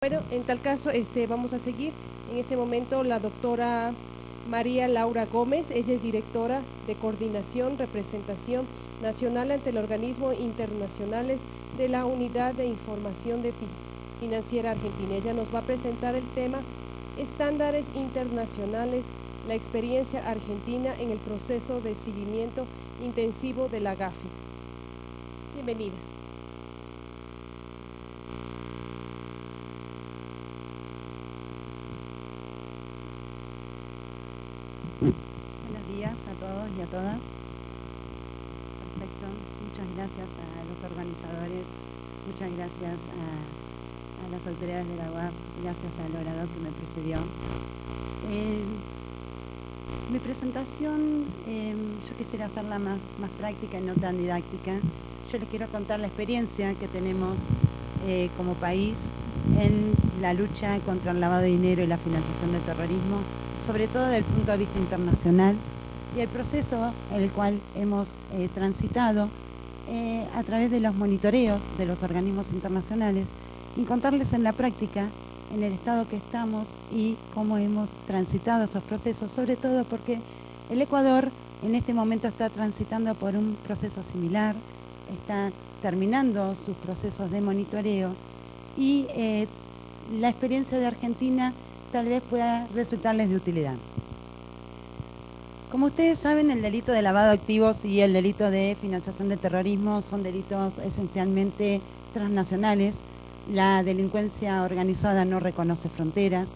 Bueno, en tal caso, vamos a seguir. En este momento la doctora María Laura Gómez, ella es directora de Coordinación, Representación Nacional ante el Organismo Internacionales de la Unidad de Información Financiera Argentina. Ella nos va a presentar el tema Estándares Internacionales, la experiencia argentina en el proceso de seguimiento intensivo de la GAFI. Bienvenida. Buenos días a todos y a todas. Perfecto. Muchas gracias a los organizadores, muchas gracias a las autoridades de la UAF, gracias al orador que me precedió. Mi presentación, yo quisiera hacerla más práctica y no tan didáctica. Yo les quiero contar la experiencia que tenemos como país en la lucha contra el lavado de dinero y la financiación del terrorismo, sobre todo desde el punto de vista internacional, y el proceso en el cual hemos transitado a través de los monitoreos de los organismos internacionales, y contarles en la práctica en el estado que estamos y cómo hemos transitado esos procesos, sobre todo porque el Ecuador en este momento está transitando por un proceso similar, está terminando sus procesos de monitoreo, y la experiencia de Argentina tal vez pueda resultarles de utilidad. Como ustedes saben, el delito de lavado de activos y el delito de financiación de terrorismo son delitos esencialmente transnacionales. La delincuencia organizada no reconoce fronteras,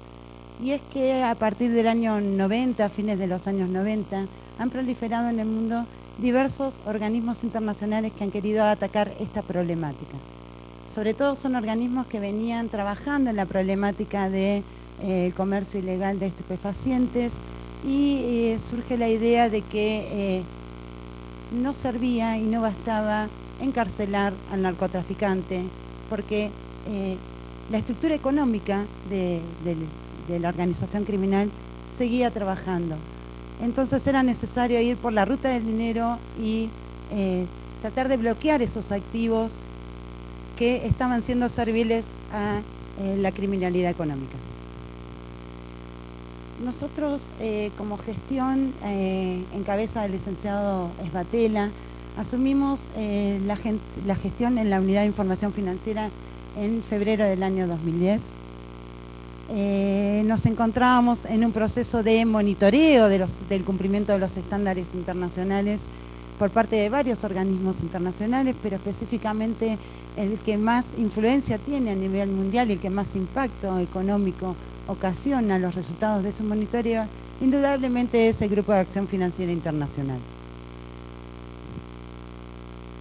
y es que a partir del año 90, a fines de los años 90, han proliferado en el mundo diversos organismos internacionales que han querido atacar esta problemática. Sobre todo son organismos que venían trabajando en la problemática del comercio ilegal de estupefacientes, y surge la idea de que no servía y no bastaba encarcelar al narcotraficante, porque la estructura económica de la organización criminal seguía trabajando. Entonces era necesario ir por la ruta del dinero y tratar de bloquear esos activos que estaban siendo serviles a la criminalidad económica. Nosotros, como gestión, en cabeza del licenciado Esbatela, asumimos la gestión en la Unidad de Información Financiera en febrero del año 2010. Nos encontrábamos en un proceso de monitoreo del cumplimiento de los estándares internacionales por parte de varios organismos internacionales, pero específicamente el que más influencia tiene a nivel mundial y el que más impacto económico ocasiona los resultados de su monitoreo, indudablemente es el Grupo de Acción Financiera Internacional.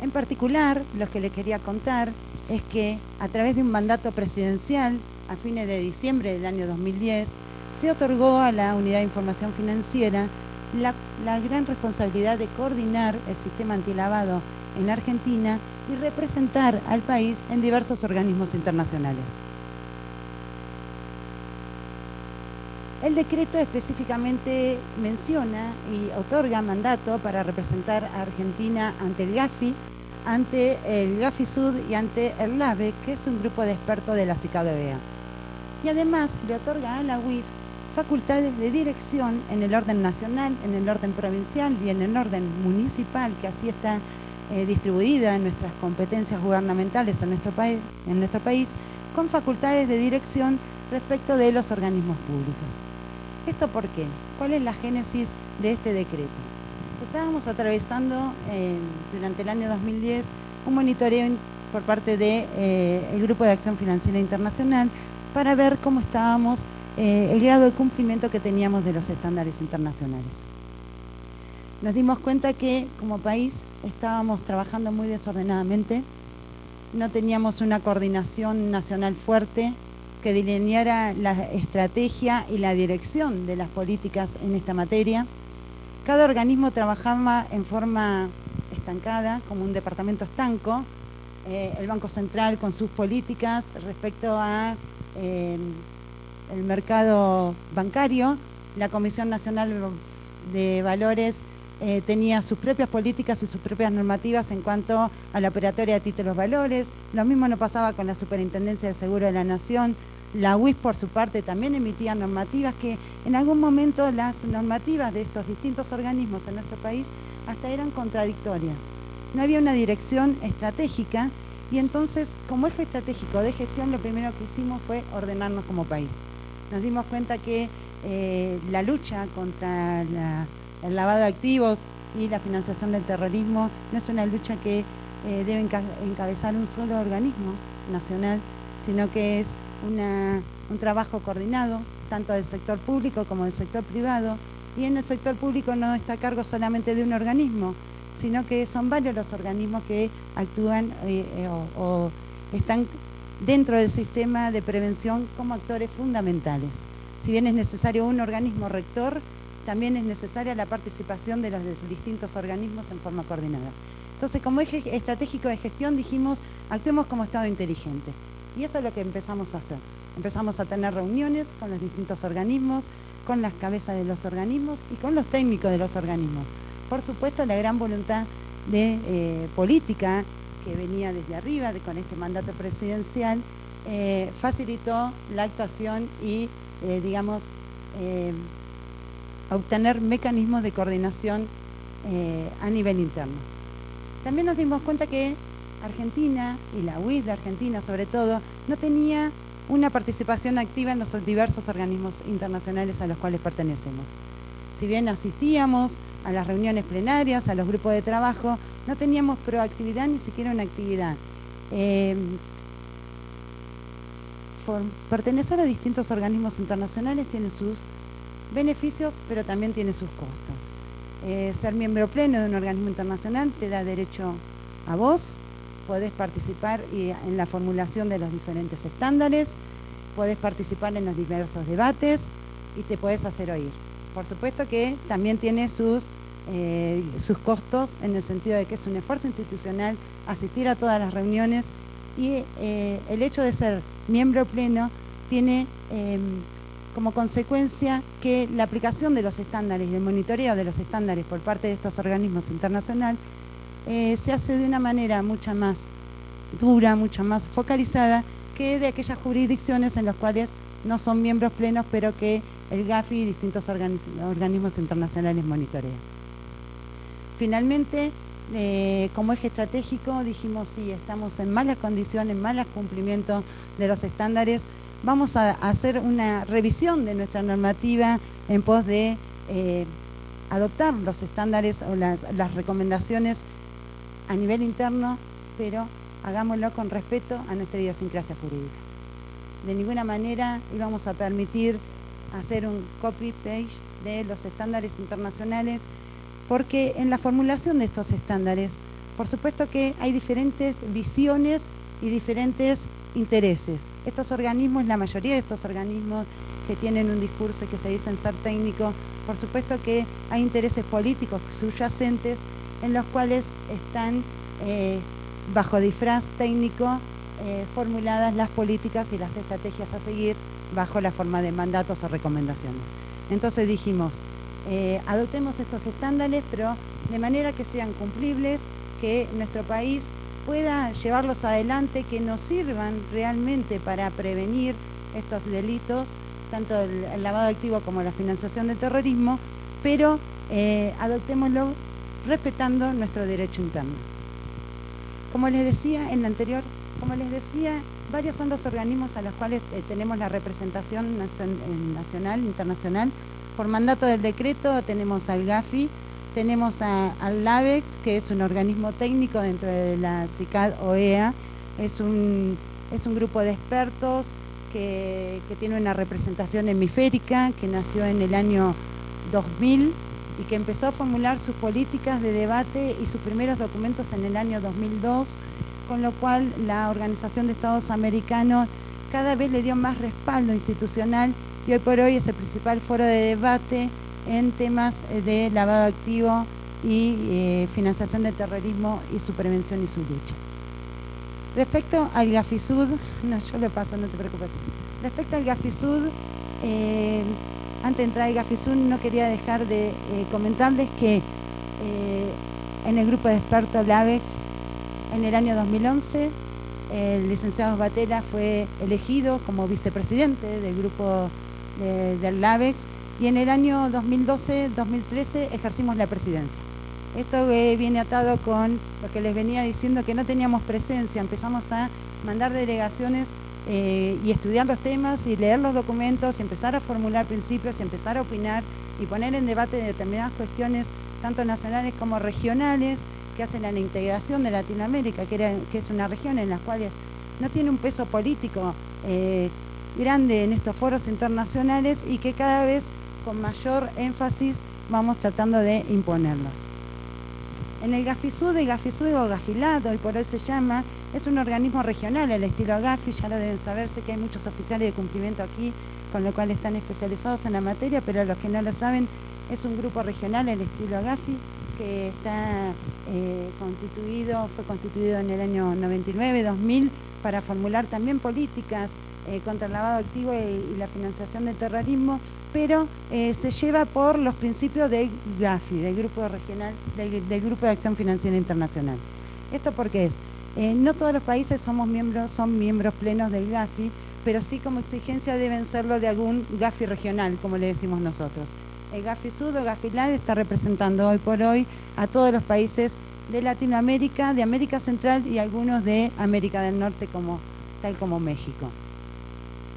En particular, lo que les quería contar es que a través de un mandato presidencial, a fines de diciembre del año 2010, se otorgó a la Unidad de Información Financiera la gran responsabilidad de coordinar el sistema antilavado en Argentina y representar al país en diversos organismos internacionales. El decreto específicamente menciona y otorga mandato para representar a Argentina ante el GAFI Sud y ante el LAVE, que es un grupo de expertos de la CICADOEA. Y además le otorga a la UIF facultades de dirección en el orden nacional, en el orden provincial y en el orden municipal, que así está distribuida en nuestras competencias gubernamentales en nuestro país, con facultades de dirección respecto de los organismos públicos. ¿Esto por qué? ¿Cuál es la génesis de este decreto? Estábamos atravesando durante el año 2010 un monitoreo por parte del Grupo de Acción Financiera Internacional para ver cómo estábamos, el grado de cumplimiento que teníamos de los estándares internacionales. Nos dimos cuenta que como país estábamos trabajando muy desordenadamente, no teníamos una coordinación nacional fuerte que delineara la estrategia y la dirección de las políticas en esta materia. Cada organismo trabajaba en forma estancada, como un departamento estanco. El Banco Central con sus políticas respecto a el mercado bancario, la Comisión Nacional de Valores tenía sus propias políticas y sus propias normativas en cuanto a la operatoria de títulos valores. Lo mismo no pasaba con la Superintendencia de Seguro de la Nación, La UIS, por su parte, también emitía normativas que en algún momento las normativas de estos distintos organismos en nuestro país hasta eran contradictorias. No había una dirección estratégica y entonces, como eje estratégico de gestión, lo primero que hicimos fue ordenarnos como país. Nos dimos cuenta que la lucha contra el lavado de activos y la financiación del terrorismo no es una lucha que debe encabezar un solo organismo nacional, sino que es un trabajo coordinado, tanto del sector público como del sector privado, y en el sector público no está a cargo solamente de un organismo, sino que son varios los organismos que actúan o están dentro del sistema de prevención como actores fundamentales. Si bien es necesario un organismo rector, también es necesaria la participación de los distintos organismos en forma coordinada. Entonces, como eje estratégico de gestión, dijimos, actuemos como Estado inteligente. Y eso es lo que empezamos a hacer. Empezamos a tener reuniones con los distintos organismos, con las cabezas de los organismos y con los técnicos de los organismos. Por supuesto, la gran voluntad de política que venía desde arriba, con este mandato presidencial, facilitó la actuación y, obtener mecanismos de coordinación a nivel interno. También nos dimos cuenta que Argentina, y la UIS de Argentina sobre todo, no tenía una participación activa en los diversos organismos internacionales a los cuales pertenecemos. Si bien asistíamos a las reuniones plenarias, a los grupos de trabajo, no teníamos proactividad, ni siquiera una actividad. Pertenecer a distintos organismos internacionales tiene sus beneficios, pero también tiene sus costos. Ser miembro pleno de un organismo internacional te da derecho a voz, podés participar en la formulación de los diferentes estándares, podés participar en los diversos debates y te podés hacer oír. Por supuesto que también tiene sus costos, en el sentido de que es un esfuerzo institucional asistir a todas las reuniones y el hecho de ser miembro pleno tiene como consecuencia que la aplicación de los estándares y el monitoreo de los estándares por parte de estos organismos internacionales se hace de una manera mucho más dura, mucho más focalizada que de aquellas jurisdicciones en las cuales no son miembros plenos, pero que el GAFI y distintos organismos internacionales monitorean. Finalmente, como eje estratégico, dijimos, sí, estamos en malas condiciones, malos cumplimientos de los estándares, vamos a hacer una revisión de nuestra normativa en pos de adoptar los estándares o las recomendaciones a nivel interno, pero hagámoslo con respeto a nuestra idiosincrasia jurídica. De ninguna manera íbamos a permitir hacer un copy-paste de los estándares internacionales, porque en la formulación de estos estándares, por supuesto que hay diferentes visiones y diferentes intereses. Estos organismos, la mayoría de estos organismos que tienen un discurso y que se dicen ser técnicos, por supuesto que hay intereses políticos subyacentes en los cuales están bajo disfraz técnico formuladas las políticas y las estrategias a seguir bajo la forma de mandatos o recomendaciones. Entonces dijimos, adoptemos estos estándares, pero de manera que sean cumplibles, que nuestro país pueda llevarlos adelante, que nos sirvan realmente para prevenir estos delitos, tanto el lavado de activos como la financiación del terrorismo, pero adoptémoslo respetando nuestro derecho interno. Como les decía en la anterior, varios son los organismos a los cuales tenemos la representación nacional, internacional. Por mandato del decreto tenemos al GAFI, tenemos al LAVEX, que es un organismo técnico dentro de la CICAD-OEA, es un grupo de expertos que tiene una representación hemisférica, que nació en el año 2000 y que empezó a formular sus políticas de debate y sus primeros documentos en el año 2002, con lo cual la Organización de Estados Americanos cada vez le dio más respaldo institucional y hoy por hoy es el principal foro de debate en temas de lavado de activo y financiación del terrorismo y su prevención y su lucha. Respecto al GAFISUD, no, yo lo paso, no te preocupes. Respecto al GAFISUD, antes de entrar al GAFISUD no quería dejar de comentarles que en el grupo de expertos LAVEX, en el año 2011, el licenciado Batela fue elegido como vicepresidente del grupo del LAVEX, y en el año 2012-2013 ejercimos la presidencia. Esto viene atado con lo que les venía diciendo, que no teníamos presencia. Empezamos a mandar delegaciones y estudiar los temas y leer los documentos y empezar a formular principios y empezar a opinar y poner en debate determinadas cuestiones, tanto nacionales como regionales, que hacen a la integración de Latinoamérica, que es una región en la cual no tiene un peso político grande en estos foros internacionales y que cada vez con mayor énfasis vamos tratando de imponerlos. En el GAFISUD o GAFILAD, hoy por hoy se llama, es un organismo regional al estilo GAFI, ya lo deben saber, sé que hay muchos oficiales de cumplimiento aquí, con lo cual están especializados en la materia, pero los que no lo saben, es un grupo regional al estilo GAFI, que está fue constituido en el año 99-2000 para formular también políticas contra el lavado activo y la financiación del terrorismo, pero se lleva por los principios de GAFI, del Grupo Regional, del Grupo de Acción Financiera Internacional. ¿Esto por qué es? No todos los países son miembros plenos del GAFI, pero sí como exigencia deben serlo de algún GAFI regional, como le decimos nosotros. El GAFISUD o GAFILAD está representando hoy por hoy a todos los países de Latinoamérica, de América Central y algunos de América del Norte, tal como México.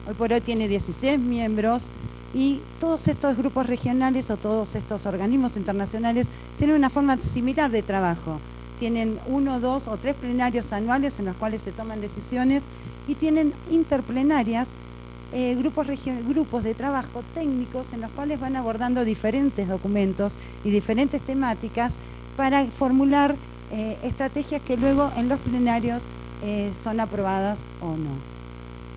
Hoy por hoy tiene 16 miembros y todos estos grupos regionales o todos estos organismos internacionales tienen una forma similar de trabajo. Tienen 1, 2 o 3 plenarios anuales en los cuales se toman decisiones y tienen interplenarias, grupos de trabajo técnicos en los cuales van abordando diferentes documentos y diferentes temáticas para formular estrategias que luego en los plenarios son aprobadas o no.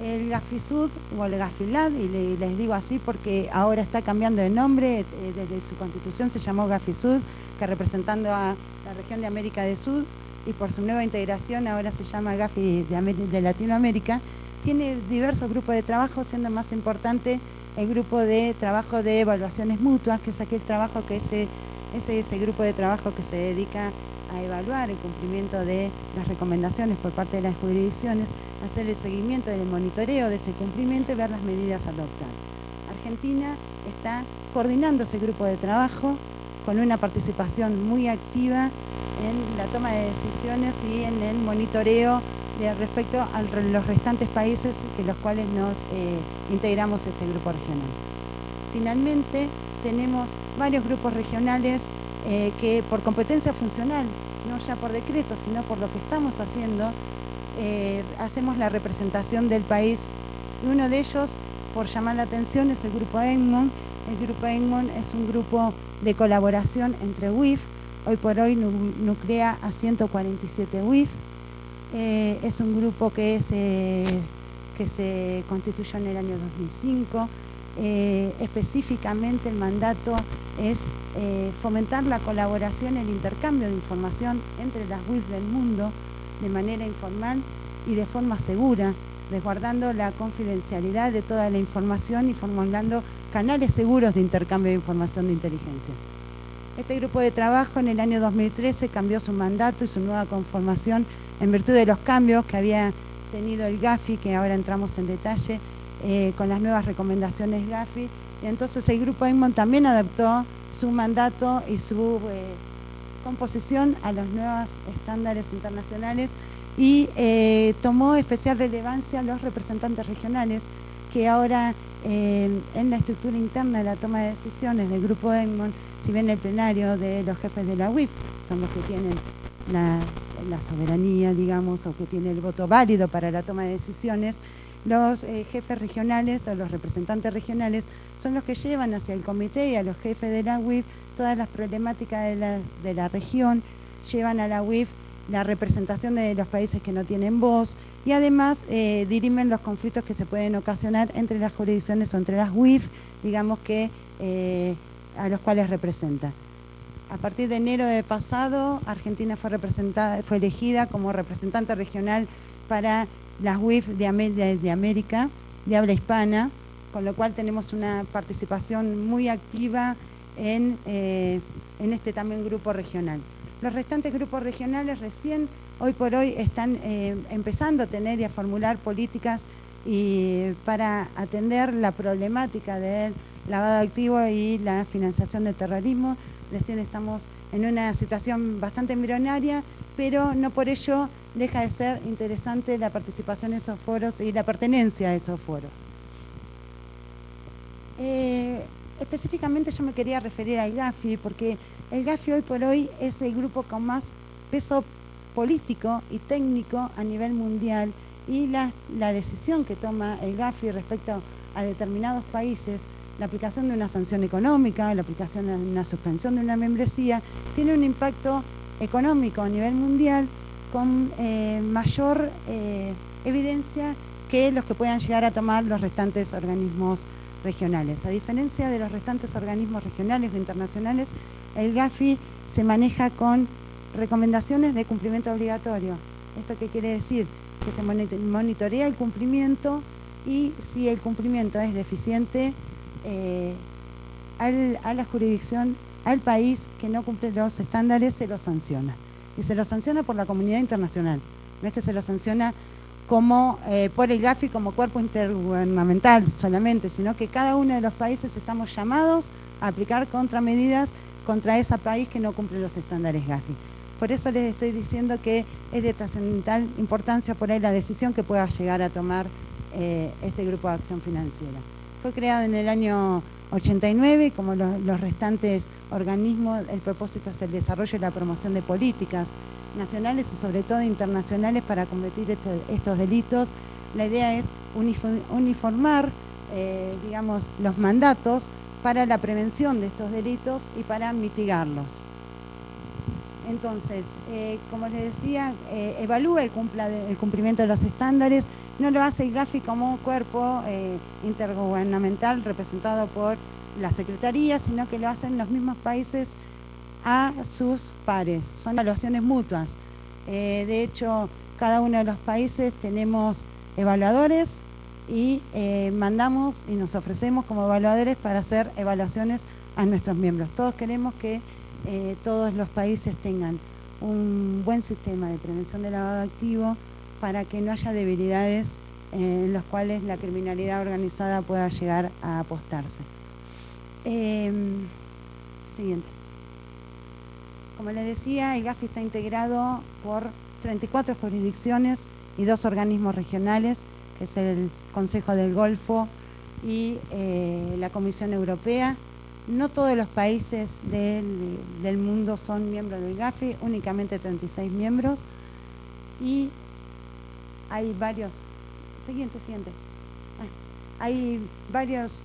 El GAFISUD o el GAFILAD, y les digo así porque ahora está cambiando de nombre, desde su constitución se llamó GAFISUD, que representando a la región de América del Sur, y por su nueva integración ahora se llama GAFI de Latinoamérica. Tiene diversos grupos de trabajo, siendo más importante el grupo de trabajo de evaluaciones mutuas, que es aquel trabajo que ese grupo de trabajo que se dedica a evaluar el cumplimiento de las recomendaciones por parte de las jurisdicciones, hacer el seguimiento del monitoreo de ese cumplimiento y ver las medidas a adoptar. Argentina está coordinando ese grupo de trabajo con una participación muy activa en la toma de decisiones y en el monitoreo respecto a los restantes países que los cuales nos integramos este grupo regional. Finalmente, tenemos varios grupos regionales que por competencia funcional, no ya por decreto, sino por lo que estamos haciendo, hacemos la representación del país. Y uno de ellos, por llamar la atención, es el Grupo Egmont. El Grupo Egmont es un grupo de colaboración entre WIF, hoy por hoy nuclea a 147 WIF. Es un grupo que se constituyó en el año 2005. Específicamente el mandato es fomentar la colaboración, el intercambio de información entre las WIF del mundo de manera informal y de forma segura, resguardando la confidencialidad de toda la información y formulando canales seguros de intercambio de información de inteligencia. Este grupo de trabajo en el año 2013 cambió su mandato y su nueva conformación en virtud de los cambios que había tenido el GAFI, que ahora entramos en detalle, con las nuevas recomendaciones GAFI. Y entonces el Grupo Egmont también adaptó su mandato y su composición a los nuevos estándares internacionales y tomó especial relevancia los representantes regionales que ahora en la estructura interna de la toma de decisiones del Grupo Egmont, si bien el plenario de los jefes de la WIF son los que tienen la soberanía, digamos, o que tienen el voto válido para la toma de decisiones, los jefes regionales o los representantes regionales son los que llevan hacia el comité y a los jefes de la WIF todas las problemáticas de la región, llevan a la WIF la representación de los países que no tienen voz y además dirimen los conflictos que se pueden ocasionar entre las jurisdicciones o entre las WIF, digamos que a los cuales representa. A partir de enero de pasado, Argentina fue elegida como representante regional para las WIF de América, de habla hispana, con lo cual tenemos una participación muy activa en este también grupo regional. Los restantes grupos regionales recién hoy por hoy están empezando a tener y a formular políticas para atender la problemática del lavado de activos y la financiación del terrorismo. Recién estamos en una situación bastante embrionaria, pero no por ello deja de ser interesante la participación en esos foros y la pertenencia a esos foros. Específicamente yo me quería referir al GAFI, porque el GAFI hoy por hoy es el grupo con más peso político y técnico a nivel mundial, y la decisión que toma el GAFI respecto a determinados países, la aplicación de una sanción económica, la aplicación de una suspensión de una membresía, tiene un impacto económico a nivel mundial con mayor evidencia que los que puedan llegar a tomar los restantes organismos regionales. A diferencia de los restantes organismos regionales o internacionales, el GAFI se maneja con recomendaciones de cumplimiento obligatorio. ¿Esto qué quiere decir? Que se monitorea el cumplimiento, y si el cumplimiento es deficiente, a la jurisdicción, al país que no cumple los estándares, se lo sanciona. Y se lo sanciona por la comunidad internacional. No es que se lo sanciona como por el GAFI como cuerpo intergubernamental solamente, sino que cada uno de los países estamos llamados a aplicar contramedidas contra ese país que no cumple los estándares GAFI. Por eso les estoy diciendo que es de trascendental importancia por ahí la decisión que pueda llegar a tomar este grupo de acción financiera. Fue creado en el año 89 y como los restantes organismos, el propósito es el desarrollo y la promoción de políticas nacionales y sobre todo internacionales para combatir estos delitos. La idea es uniformar digamos, los mandatos para la prevención de estos delitos y para mitigarlos. Entonces, como les decía, evalúa el cumplimiento de los estándares. No lo hace el GAFI como cuerpo intergubernamental representado por la Secretaría, sino que lo hacen los mismos países a sus pares. Son evaluaciones mutuas. De hecho, cada uno de los países tenemos evaluadores y mandamos y nos ofrecemos como evaluadores para hacer evaluaciones a nuestros miembros. Todos queremos que todos los países tengan un buen sistema de prevención del lavado de activos para que no haya debilidades en las cuales la criminalidad organizada pueda llegar a apostarse. Siguiente. Como les decía, el GAFI está integrado por 34 jurisdicciones y 2 organismos regionales, que es el Consejo del Golfo y la Comisión Europea. No todos los países del mundo son miembros del GAFI, únicamente 36 miembros. Y hay varios... Siguiente. Hay varios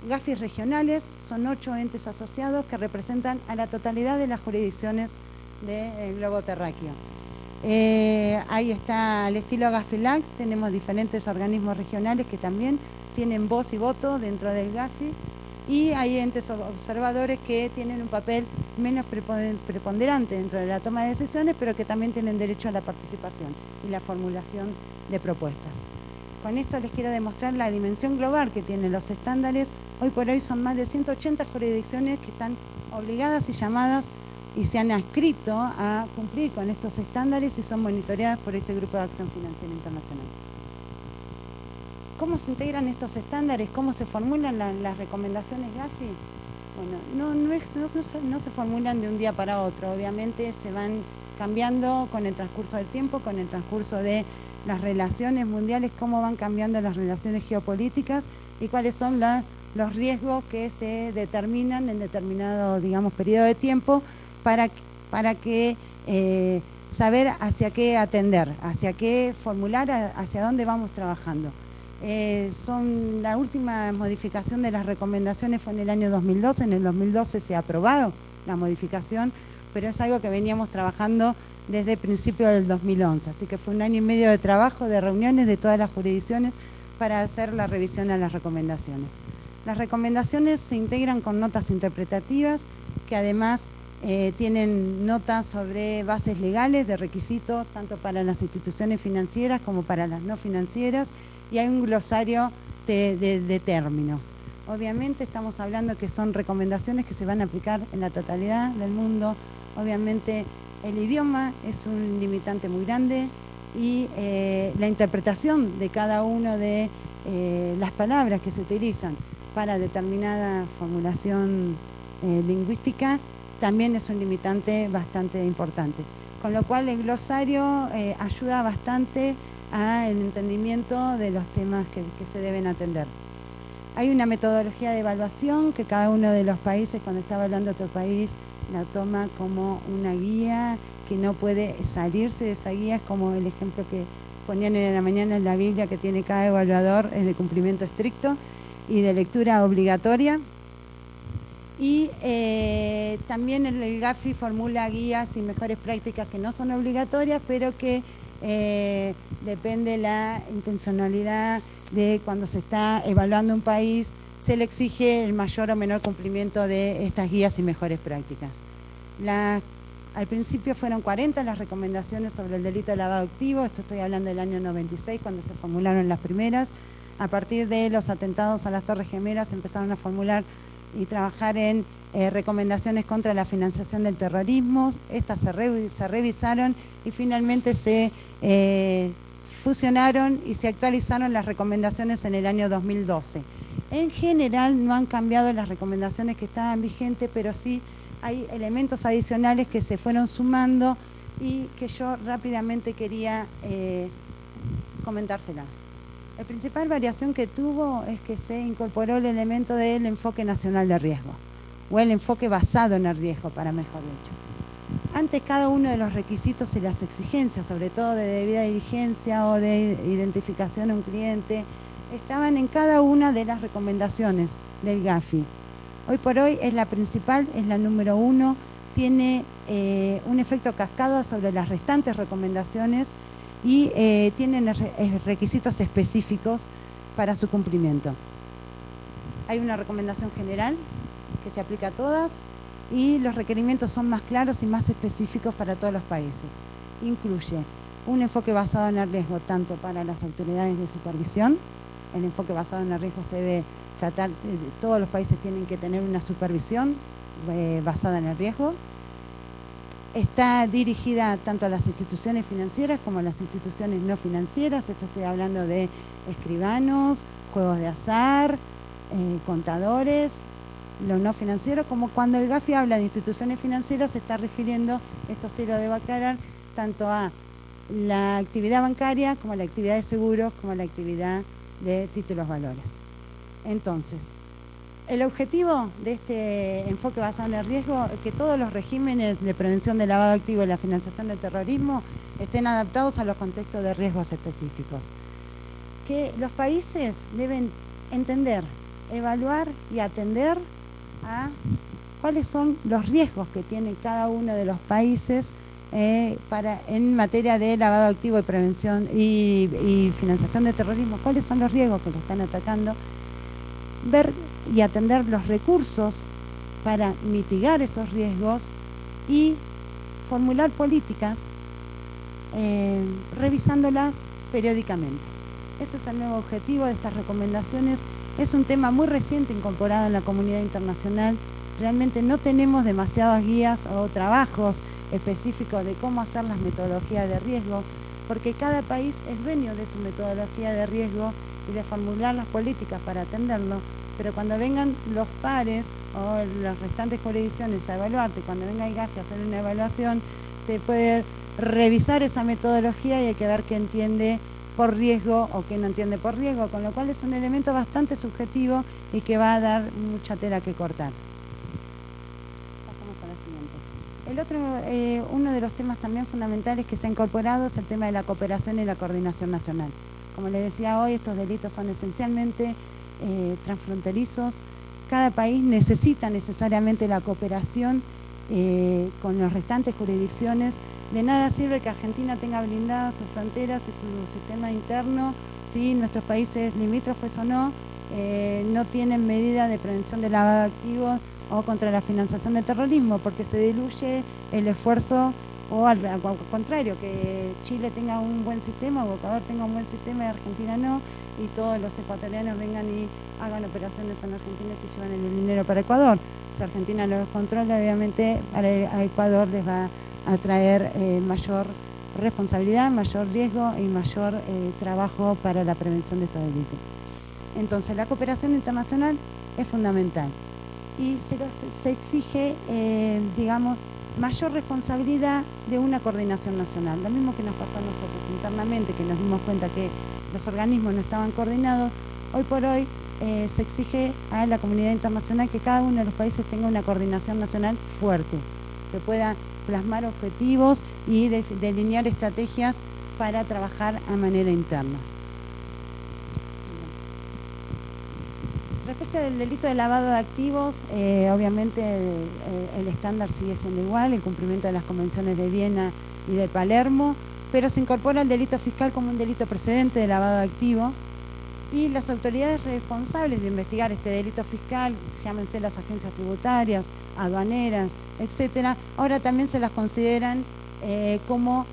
GAFIs regionales, son 8 entes asociados que representan a la totalidad de las jurisdicciones del globo terráqueo. Ahí está el estilo GAFI-LAC, tenemos diferentes organismos regionales que también tienen voz y voto dentro del GAFI, y hay entes observadores que tienen un papel menos preponderante dentro de la toma de decisiones, pero que también tienen derecho a la participación y la formulación de propuestas. Con esto les quiero demostrar la dimensión global que tienen los estándares. Hoy por hoy son más de 180 jurisdicciones que están obligadas y llamadas y se han adscrito a cumplir con estos estándares y son monitoreadas por este Grupo de Acción Financiera Internacional. ¿Cómo se integran estos estándares? ¿Cómo se formulan las recomendaciones GAFI? Bueno, no se formulan de un día para otro, obviamente se van cambiando con el transcurso del tiempo, con el transcurso de las relaciones mundiales, cómo van cambiando las relaciones geopolíticas y cuáles son los riesgos que se determinan en determinado, digamos, periodo de tiempo para que saber hacia qué atender, hacia qué formular, hacia dónde vamos trabajando. La última modificación de las recomendaciones fue en el año 2012, en el 2012 se ha aprobado la modificación, pero es algo que veníamos trabajando desde el principio del 2011, así que fue 1 año y medio de trabajo, de reuniones de todas las jurisdicciones para hacer la revisión a las recomendaciones. Las recomendaciones se integran con notas interpretativas que además tienen notas sobre bases legales de requisitos tanto para las instituciones financieras como para las no financieras, y hay un glosario de términos. Obviamente estamos hablando que son recomendaciones que se van a aplicar en la totalidad del mundo. Obviamente El idioma es un limitante muy grande y la interpretación de cada una de las palabras que se utilizan para determinada formulación lingüística también es un limitante bastante importante. Con lo cual el glosario ayuda bastante al entendimiento de los temas que se deben atender. Hay una metodología de evaluación que cada uno de los países, cuando está evaluando otro país, la toma como una guía que no puede salirse de esa guía. Es como el ejemplo que ponían hoy en la mañana en la Biblia, que tiene cada evaluador, es de cumplimiento estricto y de lectura obligatoria. Y también el GAFI formula guías y mejores prácticas que no son obligatorias, pero que depende la intencionalidad de cuando se está evaluando un país, se le exige el mayor o menor cumplimiento de estas guías y mejores prácticas. Al principio fueron 40 las recomendaciones sobre el delito de lavado activo, esto estoy hablando del año 96, cuando se formularon las primeras. A partir de los atentados a las Torres Gemelas empezaron a formular y trabajar en recomendaciones contra la financiación del terrorismo. Estas se revisaron y finalmente se fusionaron y se actualizaron las recomendaciones en el año 2012. En general no han cambiado las recomendaciones que estaban vigentes, pero sí hay elementos adicionales que se fueron sumando y que yo rápidamente quería comentárselas. La principal variación que tuvo es que se incorporó el elemento del enfoque nacional de riesgo, o el enfoque basado en el riesgo, para mejor dicho. Antes, cada uno de los requisitos y las exigencias, sobre todo de debida diligencia o de identificación a un cliente, estaban en cada una de las recomendaciones del GAFI. Hoy por hoy es la principal, es la número 1, tiene un efecto cascada sobre las restantes recomendaciones y tienen requisitos específicos para su cumplimiento. Hay una recomendación general que se aplica a todas y los requerimientos son más claros y más específicos para todos los países. Incluye un enfoque basado en el riesgo tanto para las autoridades de supervisión. El enfoque basado en el riesgo se debe tratar, todos los países tienen que tener una supervisión basada en el riesgo. Está dirigida tanto a las instituciones financieras como a las instituciones no financieras. Esto estoy hablando de escribanos, juegos de azar, contadores, lo no financiero. Como cuando el GAFI habla de instituciones financieras, se está refiriendo, esto sí lo debo aclarar, tanto a la actividad bancaria como a la actividad de seguros, como a la actividad de títulos valores. Entonces, el objetivo de este enfoque basado en el riesgo es que todos los regímenes de prevención del lavado de activos y la financiación del terrorismo estén adaptados a los contextos de riesgos específicos. Que los países deben entender, evaluar y atender a cuáles son los riesgos que tiene cada uno de los países en materia de lavado de activos y prevención y financiación de terrorismo. ¿Cuáles son los riesgos que le están atacando? Ver y atender los recursos para mitigar esos riesgos y formular políticas revisándolas periódicamente. Ese es el nuevo objetivo de estas recomendaciones. Es un tema muy reciente incorporado en la comunidad internacional. Realmente no tenemos demasiadas guías o trabajos específicos de cómo hacer las metodologías de riesgo, porque cada país es dueño de su metodología de riesgo y de formular las políticas para atenderlo. Pero cuando vengan los pares o las restantes jurisdicciones a evaluarte, cuando venga el GAFI a hacer una evaluación, te puede revisar esa metodología y hay que ver qué entiende por riesgo o qué no entiende por riesgo, con lo cual es un elemento bastante subjetivo y que va a dar mucha tela que cortar. Pasamos a la siguiente. Uno de los temas también fundamentales que se ha incorporado es el tema de la cooperación y la coordinación nacional. Como les decía hoy, estos delitos son esencialmente transfronterizos. Cada país necesita necesariamente la cooperación con las restantes jurisdicciones. De nada sirve que Argentina tenga blindadas sus fronteras y su sistema interno si nuestros países limítrofes o no tienen medidas de prevención de lavado de activos o contra la financiación del terrorismo, porque se diluye el esfuerzo, o al contrario, que Chile tenga un buen sistema o Ecuador tenga un buen sistema y Argentina no, y todos los ecuatorianos vengan y hagan operaciones en Argentina y se llevan el dinero para Ecuador. Si Argentina los controla, obviamente a Ecuador les va a traer mayor responsabilidad, mayor riesgo y mayor trabajo para la prevención de estos delitos. Entonces, la cooperación internacional es fundamental y se exige, digamos, mayor responsabilidad de una coordinación nacional. Lo mismo que nos pasó a nosotros internamente, que nos dimos cuenta que los organismos no estaban coordinados. Hoy por hoy se exige a la comunidad internacional que cada uno de los países tenga una coordinación nacional fuerte, que pueda plasmar objetivos y delinear estrategias para trabajar a manera interna. Respecto del delito de lavado de activos, obviamente el estándar sigue siendo igual, el cumplimiento de las convenciones de Viena y de Palermo, pero se incorpora el delito fiscal como un delito precedente de lavado de activos y las autoridades responsables de investigar este delito fiscal, llámense las agencias tributarias, aduaneras, etcétera, ahora también se las consideran como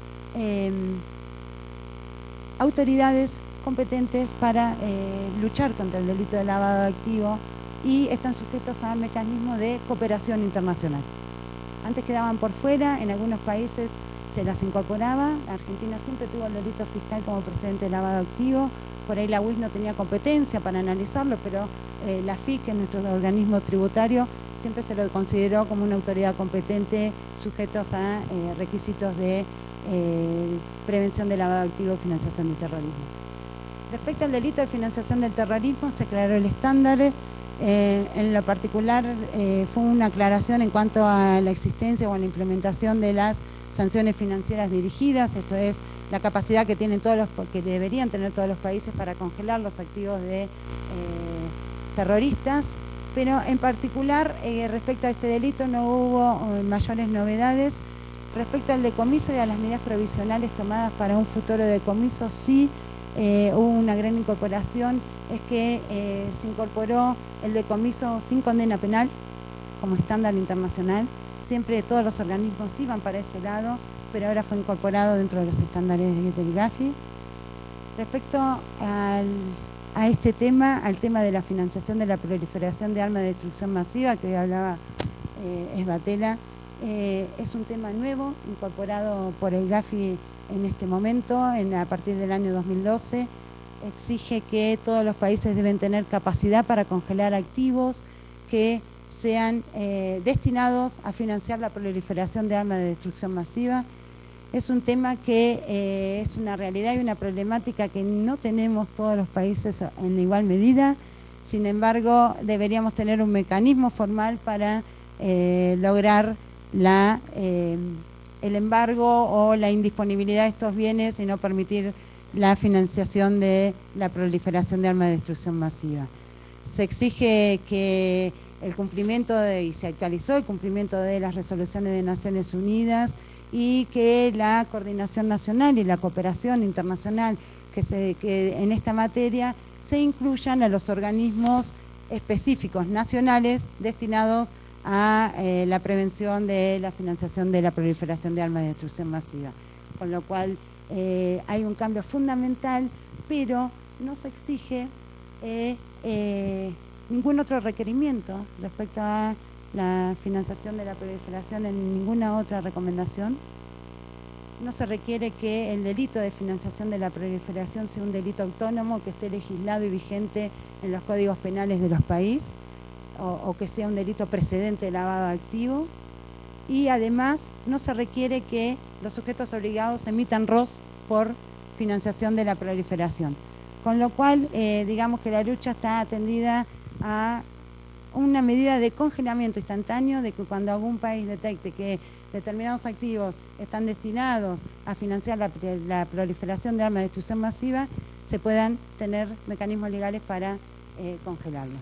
autoridades competentes para luchar contra el delito de lavado de activos y están sujetos a mecanismos de cooperación internacional. Antes quedaban por fuera, en algunos países se las incorporaba. Argentina siempre tuvo el delito fiscal como precedente de lavado de activos. Por ahí la UIS no tenía competencia para analizarlo, pero la FIC, que es nuestro organismo tributario, siempre se lo consideró como una autoridad competente sujetos a requisitos de prevención de lavado de activos y financiación del terrorismo. Respecto al delito de financiación del terrorismo, se aclaró el estándar. En lo particular, fue una aclaración en cuanto a la existencia o a la implementación de las sanciones financieras dirigidas, esto es, la capacidad que tienen que deberían tener todos los países para congelar los activos de terroristas, pero en particular, respecto a este delito no hubo mayores novedades. Respecto al decomiso y a las medidas provisionales tomadas para un futuro decomiso, sí, hubo una gran incorporación, es que se incorporó el decomiso sin condena penal como estándar internacional. Siempre todos los organismos iban para ese lado, pero ahora fue incorporado dentro de los estándares del GAFI. Respecto a este tema, al tema de la financiación de la proliferación de armas de destrucción masiva, que hoy hablaba Esbatela, es un tema nuevo, incorporado por el GAFI en este momento, a partir del año 2012, exige que todos los países deben tener capacidad para congelar activos que sean destinados a financiar la proliferación de armas de destrucción masiva. Es un tema que es una realidad y una problemática que no tenemos todos los países en igual medida. Sin embargo, deberíamos tener un mecanismo formal para lograr el embargo o la indisponibilidad de estos bienes y no permitir la financiación de la proliferación de armas de destrucción masiva. Se exige que el cumplimiento y se actualizó el cumplimiento de las resoluciones de Naciones Unidas y que la coordinación nacional y la cooperación internacional que en esta materia se incluyan a los organismos específicos nacionales destinados a la prevención de la financiación de la proliferación de armas de destrucción masiva. Con lo cual hay un cambio fundamental, pero no se exige ningún otro requerimiento respecto a la financiación de la proliferación en ninguna otra recomendación. No se requiere que el delito de financiación de la proliferación sea un delito autónomo que esté legislado y vigente en los códigos penales de los países o que sea un delito precedente de lavado de activos. Y además no se requiere que los sujetos obligados emitan ROS por financiación de la proliferación. Con lo cual, digamos que la lucha está atendida a una medida de congelamiento instantáneo de que cuando algún país detecte que determinados activos están destinados a financiar la proliferación de armas de destrucción masiva, se puedan tener mecanismos legales para congelarlos.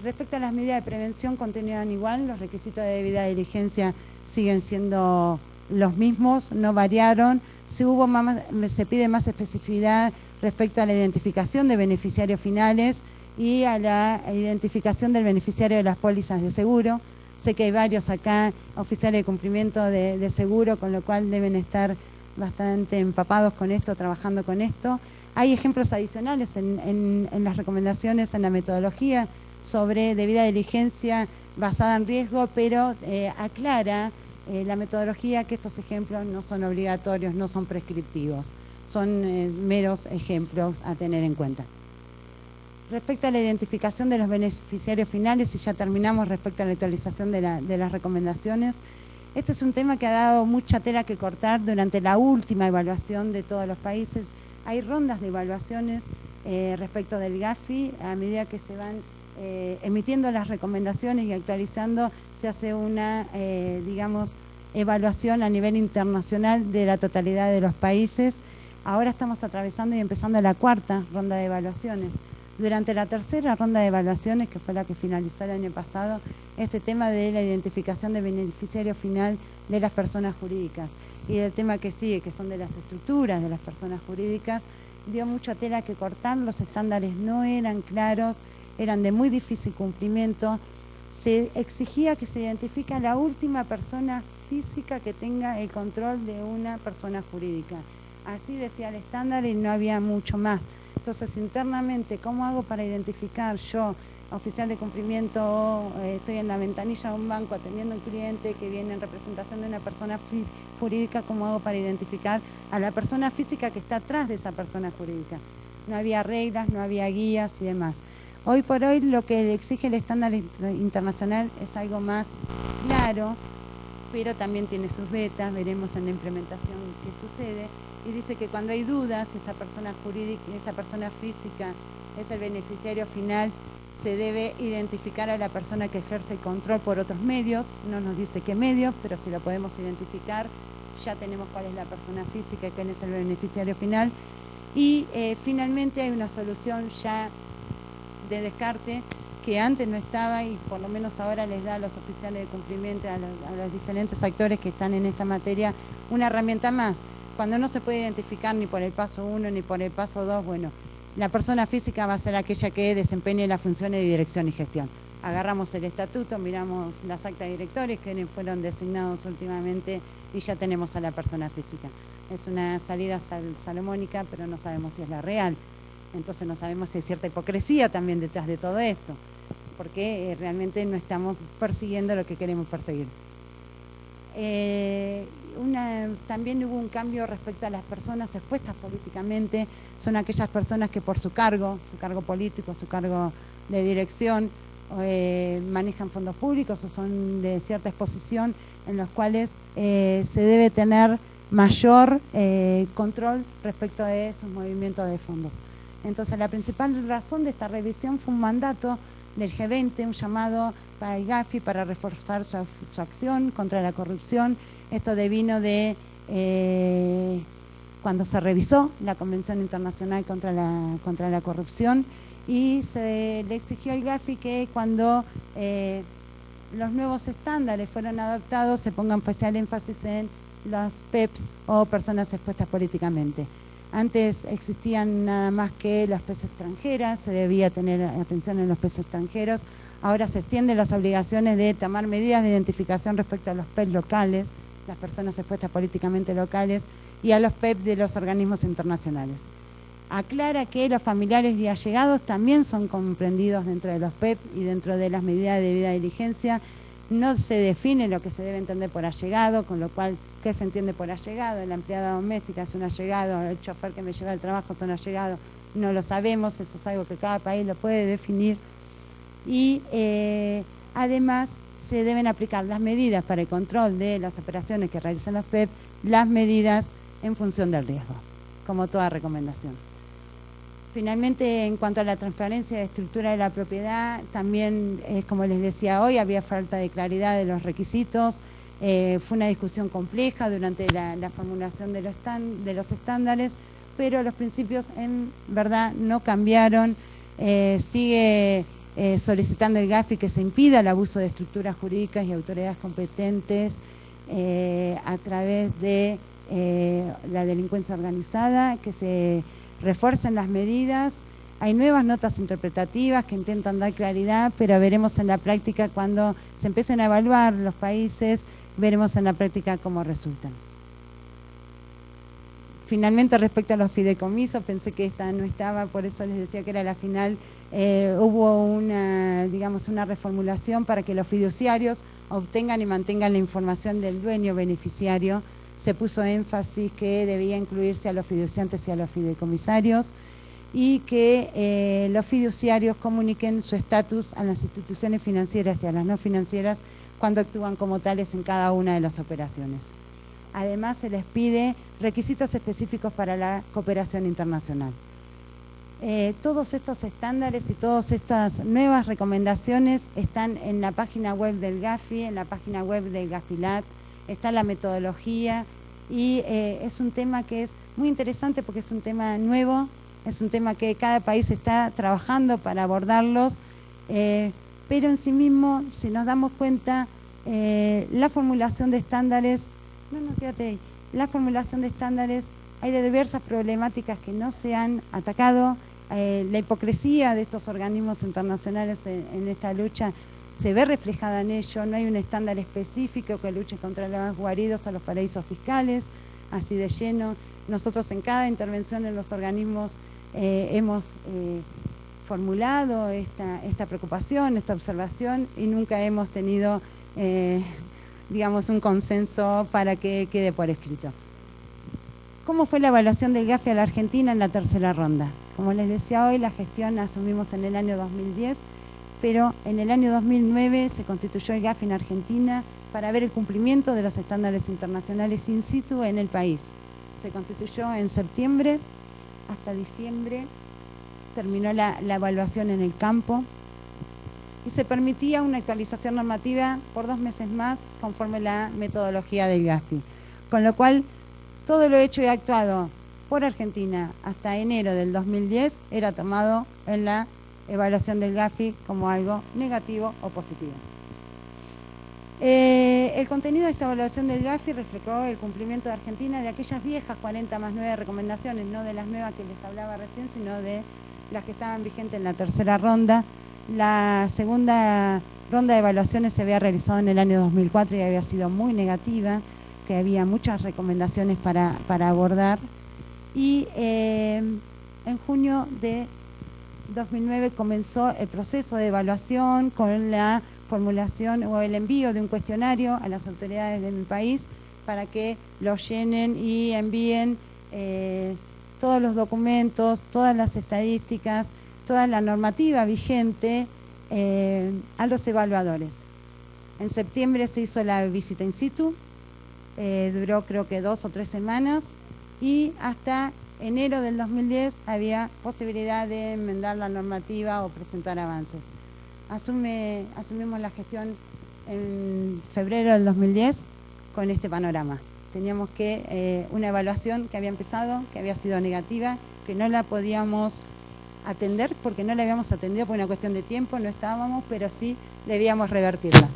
Respecto a las medidas de prevención, continúan igual, los requisitos de debida diligencia siguen siendo los mismos, no variaron. Se pide más especificidad respecto a la identificación de beneficiarios finales y a la identificación del beneficiario de las pólizas de seguro. Sé que hay varios acá, oficiales de cumplimiento de seguro, con lo cual deben estar bastante empapados con esto, trabajando con esto. Hay ejemplos adicionales en las recomendaciones, en la metodología, sobre debida diligencia basada en riesgo, pero aclara la metodología, que estos ejemplos no son obligatorios, no son prescriptivos, son meros ejemplos a tener en cuenta. Respecto a la identificación de los beneficiarios finales, y ya terminamos respecto a la actualización de las recomendaciones, este es un tema que ha dado mucha tela que cortar durante la última evaluación de todos los países. Hay rondas de evaluaciones respecto del Gafi. A medida que se van emitiendo las recomendaciones y actualizando, se hace una, digamos, evaluación a nivel internacional de la totalidad de los países. Ahora estamos atravesando y empezando la cuarta ronda de evaluaciones. Durante la tercera ronda de evaluaciones, que fue la que finalizó el año pasado, este tema de la identificación del beneficiario final de las personas jurídicas y del tema que sigue, que son de las estructuras de las personas jurídicas, dio mucha tela que cortar. Los estándares no eran claros, eran de muy difícil cumplimiento. Se exigía que se identifique a la última persona física que tenga el control de una persona jurídica. Así decía el estándar y no había mucho más. Entonces, internamente, ¿cómo hago para identificar yo, oficial de cumplimiento, estoy en la ventanilla de un banco atendiendo a un cliente que viene en representación de una persona jurídica, cómo hago para identificar a la persona física que está atrás de esa persona jurídica? No había reglas, no había guías y demás. Hoy por hoy lo que le exige el estándar internacional es algo más claro, pero también tiene sus vetas, veremos en la implementación qué sucede. Y dice que cuando hay dudas, esta persona jurídica, esta persona física es el beneficiario final, se debe identificar a la persona que ejerce el control por otros medios. No nos dice qué medios, pero si lo podemos identificar, ya tenemos cuál es la persona física y quién es el beneficiario final. Y finalmente hay una solución ya de descarte que antes no estaba y por lo menos ahora les da a los oficiales de cumplimiento, a los diferentes actores que están en esta materia, una herramienta más. Cuando no se puede identificar ni por el paso 1 ni por el paso 2, bueno, la persona física va a ser aquella que desempeñe las funciones de dirección y gestión. Agarramos el estatuto, miramos las actas de directores que fueron designados últimamente y ya tenemos a la persona física. Es una salida salomónica, pero no sabemos si es la real. Entonces no sabemos si hay cierta hipocresía también detrás de todo esto, porque realmente no estamos persiguiendo lo que queremos perseguir. También hubo un cambio respecto a las personas expuestas políticamente. Son aquellas personas que por su cargo político, su cargo de dirección, manejan fondos públicos o son de cierta exposición, en los cuales se debe tener mayor control respecto de sus movimientos de fondos. Entonces, la principal razón de esta revisión fue un mandato del G20, un llamado para el Gafi para reforzar su acción contra la corrupción. Esto devino de cuando se revisó la Convención Internacional contra la Corrupción y se le exigió al Gafi que cuando los nuevos estándares fueron adoptados se ponga especial énfasis en las PEPs o personas expuestas políticamente. Antes existían nada más que las PEPs extranjeras, se debía tener atención en los PEPs extranjeros. Ahora se extienden las obligaciones de tomar medidas de identificación respecto a los PEPs locales, las personas expuestas políticamente locales, y a los PEP de los organismos internacionales. Aclara que los familiares y allegados también son comprendidos dentro de los PEP y dentro de las medidas de debida diligencia. No se define lo que se debe entender por allegado, con lo cual, ¿qué se entiende por allegado? La empleada doméstica es un allegado, el chofer que me lleva al trabajo es un allegado, no lo sabemos, eso es algo que cada país lo puede definir. Y además se deben aplicar las medidas para el control de las operaciones que realizan los PEP, las medidas en función del riesgo, como toda recomendación. Finalmente, en cuanto a la transparencia de estructura de la propiedad, también, como les decía hoy, había falta de claridad de los requisitos. Fue una discusión compleja durante la formulación de los estándares, pero los principios en verdad no cambiaron. Sigue solicitando el Gafi que se impida el abuso de estructuras jurídicas y autoridades competentes a través de la delincuencia organizada, que se refuercen las medidas. Hay nuevas notas interpretativas que intentan dar claridad, pero veremos en la práctica cuando se empiecen a evaluar los países, veremos en la práctica cómo resultan. Finalmente, respecto a los fideicomisos, pensé que esta no estaba, por eso les decía que era la final. Hubo una reformulación para que los fiduciarios obtengan y mantengan la información del dueño beneficiario. Se puso énfasis que debía incluirse a los fiduciantes y a los fideicomisarios, y que los fiduciarios comuniquen su estatus a las instituciones financieras y a las no financieras cuando actúan como tales en cada una de las operaciones. Además, se les pide requisitos específicos para la cooperación internacional. Todos estos estándares y todas estas nuevas recomendaciones están en la página web del GAFI, en la página web del GAFILAT, está la metodología, y es un tema que es muy interesante porque es un tema nuevo, es un tema que cada país está trabajando para abordarlos, pero en sí mismo, si nos damos cuenta, la formulación de estándares, la formulación de estándares, hay de diversas problemáticas que no se han atacado. La hipocresía de estos organismos internacionales en esta lucha se ve reflejada en ello. No hay un estándar específico que luche contra los guaridos o los paraísos fiscales, así de lleno. Nosotros en cada intervención en los organismos hemos formulado esta preocupación, esta observación, y nunca hemos tenido un consenso para que quede por escrito. ¿Cómo fue la evaluación del GAFI a la Argentina en la tercera ronda? Como les decía hoy, la gestión la asumimos en el año 2010, pero en el año 2009 se constituyó el GAFI en Argentina para ver el cumplimiento de los estándares internacionales in situ en el país. Se constituyó en septiembre, hasta diciembre terminó la evaluación en el campo, y se permitía una actualización normativa por 2 meses más conforme la metodología del GAFI. Con lo cual, todo lo hecho y actuado por Argentina hasta enero del 2010 era tomado en la evaluación del GAFI como algo negativo o positivo. El contenido de esta evaluación del GAFI reflejó el cumplimiento de Argentina de aquellas viejas 40 más 9 recomendaciones, no de las nuevas que les hablaba recién, sino de las que estaban vigentes en la tercera ronda. La segunda ronda de evaluaciones se había realizado en el año 2004 y había sido muy negativa, que había muchas recomendaciones para abordar. Y en junio de 2009 comenzó el proceso de evaluación con la formulación o el envío de un cuestionario a las autoridades de mi país para que lo llenen y envíen todos los documentos, todas las estadísticas, toda la normativa vigente a los evaluadores. En septiembre se hizo la visita in situ, duró creo que 2 o 3 semanas, y hasta enero del 2010 había posibilidad de enmendar la normativa o presentar avances. Asumimos la gestión en febrero del 2010 con este panorama. Teníamos una evaluación que había empezado, que había sido negativa, que no la podíamos atender porque no la habíamos atendido por una cuestión de tiempo, no estábamos, pero sí debíamos revertirla.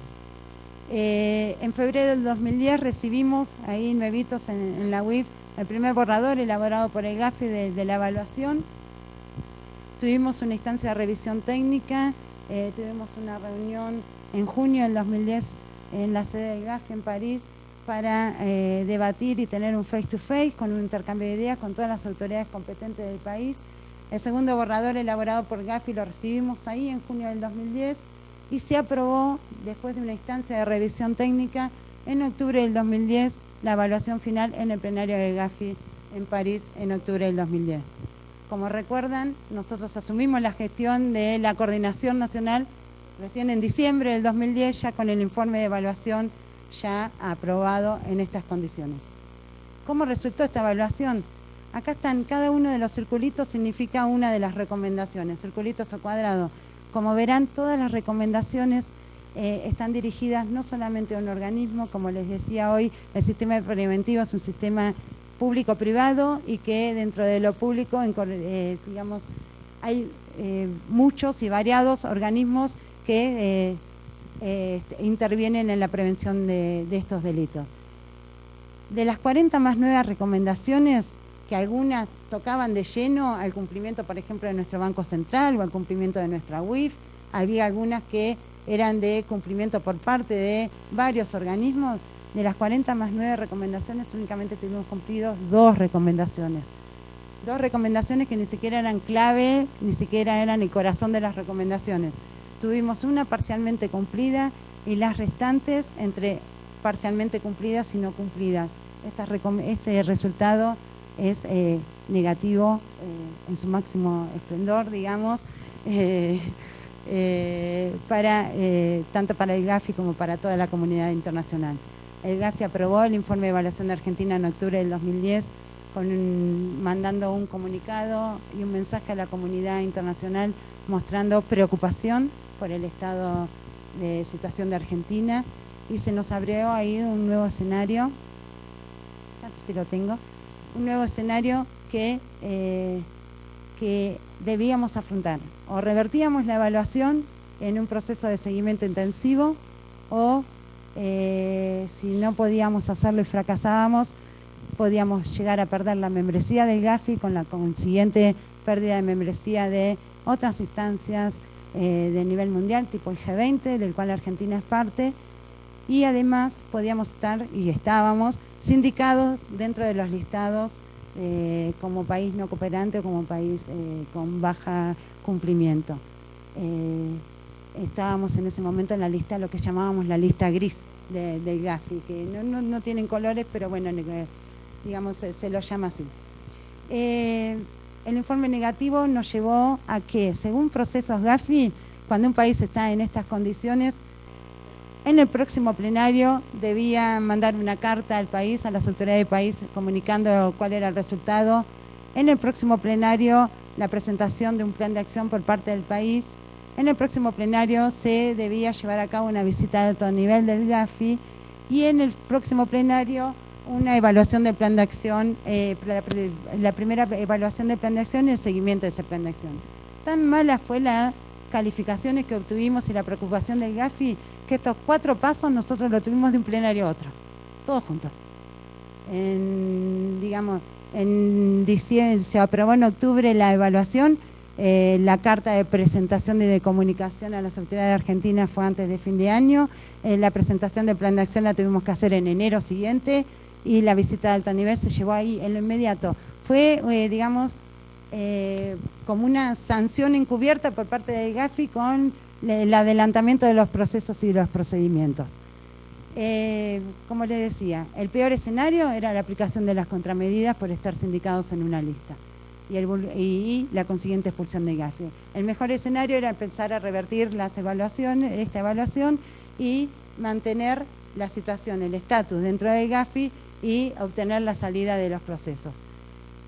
En febrero del 2010 recibimos ahí nuevitos en la UIF el primer borrador elaborado por el GAFI de la evaluación. Tuvimos una instancia de revisión técnica, tuvimos una reunión en junio del 2010 en la sede del GAFI en París para debatir y tener un face to face con un intercambio de ideas con todas las autoridades competentes del país. El segundo borrador elaborado por GAFI lo recibimos ahí en junio del 2010 y se aprobó, después de una instancia de revisión técnica, en octubre del 2010, la evaluación final en el plenario de GAFI en París en octubre del 2010. Como recuerdan, nosotros asumimos la gestión de la coordinación nacional recién en diciembre del 2010, ya con el informe de evaluación ya aprobado en estas condiciones. ¿Cómo resultó esta evaluación? Acá están, cada uno de los circulitos significa una de las recomendaciones, circulitos o cuadrados. Como verán, todas las recomendaciones están dirigidas no solamente a un organismo, como les decía hoy, el sistema preventivo es un sistema público-privado y que dentro de lo público, hay muchos y variados organismos que intervienen en la prevención de estos delitos. De las 40 más nuevas recomendaciones, que algunas tocaban de lleno al cumplimiento, por ejemplo, de nuestro Banco Central o al cumplimiento de nuestra UIF, había algunas que eran de cumplimiento por parte de varios organismos. De las 40 más 9 recomendaciones, únicamente tuvimos cumplidos 2 recomendaciones. 2 recomendaciones que ni siquiera eran clave, ni siquiera eran el corazón de las recomendaciones. Tuvimos una parcialmente cumplida y las restantes entre parcialmente cumplidas y no cumplidas. Este resultado es negativo en su máximo esplendor, digamos, tanto para el GAFI como para toda la comunidad internacional. El GAFI aprobó el informe de evaluación de Argentina en octubre del 2010, mandando un comunicado y un mensaje a la comunidad internacional mostrando preocupación por el estado de situación de Argentina, y se nos abrió ahí un nuevo escenario, no sé si lo tengo, un nuevo escenario que debíamos afrontar. O revertíamos la evaluación en un proceso de seguimiento intensivo, o si no podíamos hacerlo y fracasábamos, podíamos llegar a perder la membresía del GAFI con la consiguiente pérdida de membresía de otras instancias de nivel mundial, tipo el G20, del cual Argentina es parte, y además podíamos estar, y estábamos, sindicados dentro de los listados como país no cooperante o como país con baja cumplimiento. Estábamos en ese momento en la lista, lo que llamábamos la lista gris del GAFI, que no tienen colores, pero bueno, digamos, se lo llama así. El informe negativo nos llevó a que, según procesos GAFI, cuando un país está en estas condiciones, en el próximo plenario debía mandar una carta al país, a las autoridades del país, comunicando cuál era el resultado. En el próximo plenario, la presentación de un plan de acción por parte del país. En el próximo plenario se debía llevar a cabo una visita de alto nivel del GAFI, y en el próximo plenario una evaluación del plan de acción, la primera evaluación del plan de acción y el seguimiento de ese plan de acción. Tan mala fue las calificaciones que obtuvimos y la preocupación del GAFI, que estos 4 pasos nosotros lo tuvimos de un plenario a otro, todos juntos. En diciembre, se aprobó en octubre la evaluación, la carta de presentación y de comunicación a las autoridades argentinas fue antes de fin de año, la presentación del plan de acción la tuvimos que hacer en enero siguiente, y la visita de alto nivel se llevó ahí en lo inmediato. Fue, como una sanción encubierta por parte del GAFI con el adelantamiento de los procesos y los procedimientos. Como les decía, el peor escenario era la aplicación de las contramedidas por estar sindicados en una lista y la consiguiente expulsión del GAFI. El mejor escenario era empezar a revertir esta evaluación y mantener la situación, el estatus dentro del GAFI y obtener la salida de los procesos.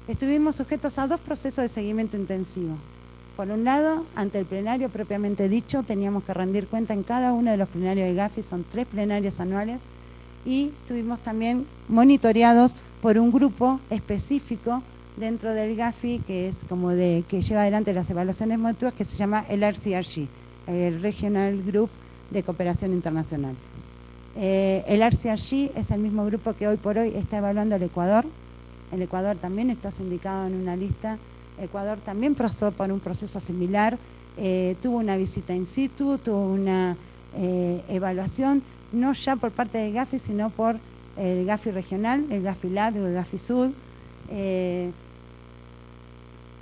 Estuvimos sujetos a 2 procesos de seguimiento intensivo. Por un lado, ante el plenario propiamente dicho, teníamos que rendir cuenta en cada uno de los plenarios de GAFI, son 3 plenarios anuales, y estuvimos también monitoreados por un grupo específico dentro del GAFI, que es que lleva adelante las evaluaciones mutuas, que se llama el RCRG, el Regional Group de Cooperación Internacional. El RCRG es el mismo grupo que hoy por hoy está evaluando el Ecuador. El Ecuador también está sindicado en una lista. Ecuador también pasó por un proceso similar, tuvo una visita in situ, tuvo una evaluación, no ya por parte del GAFI, sino por el GAFI regional, el GAFI LAD o el GAFI Sud.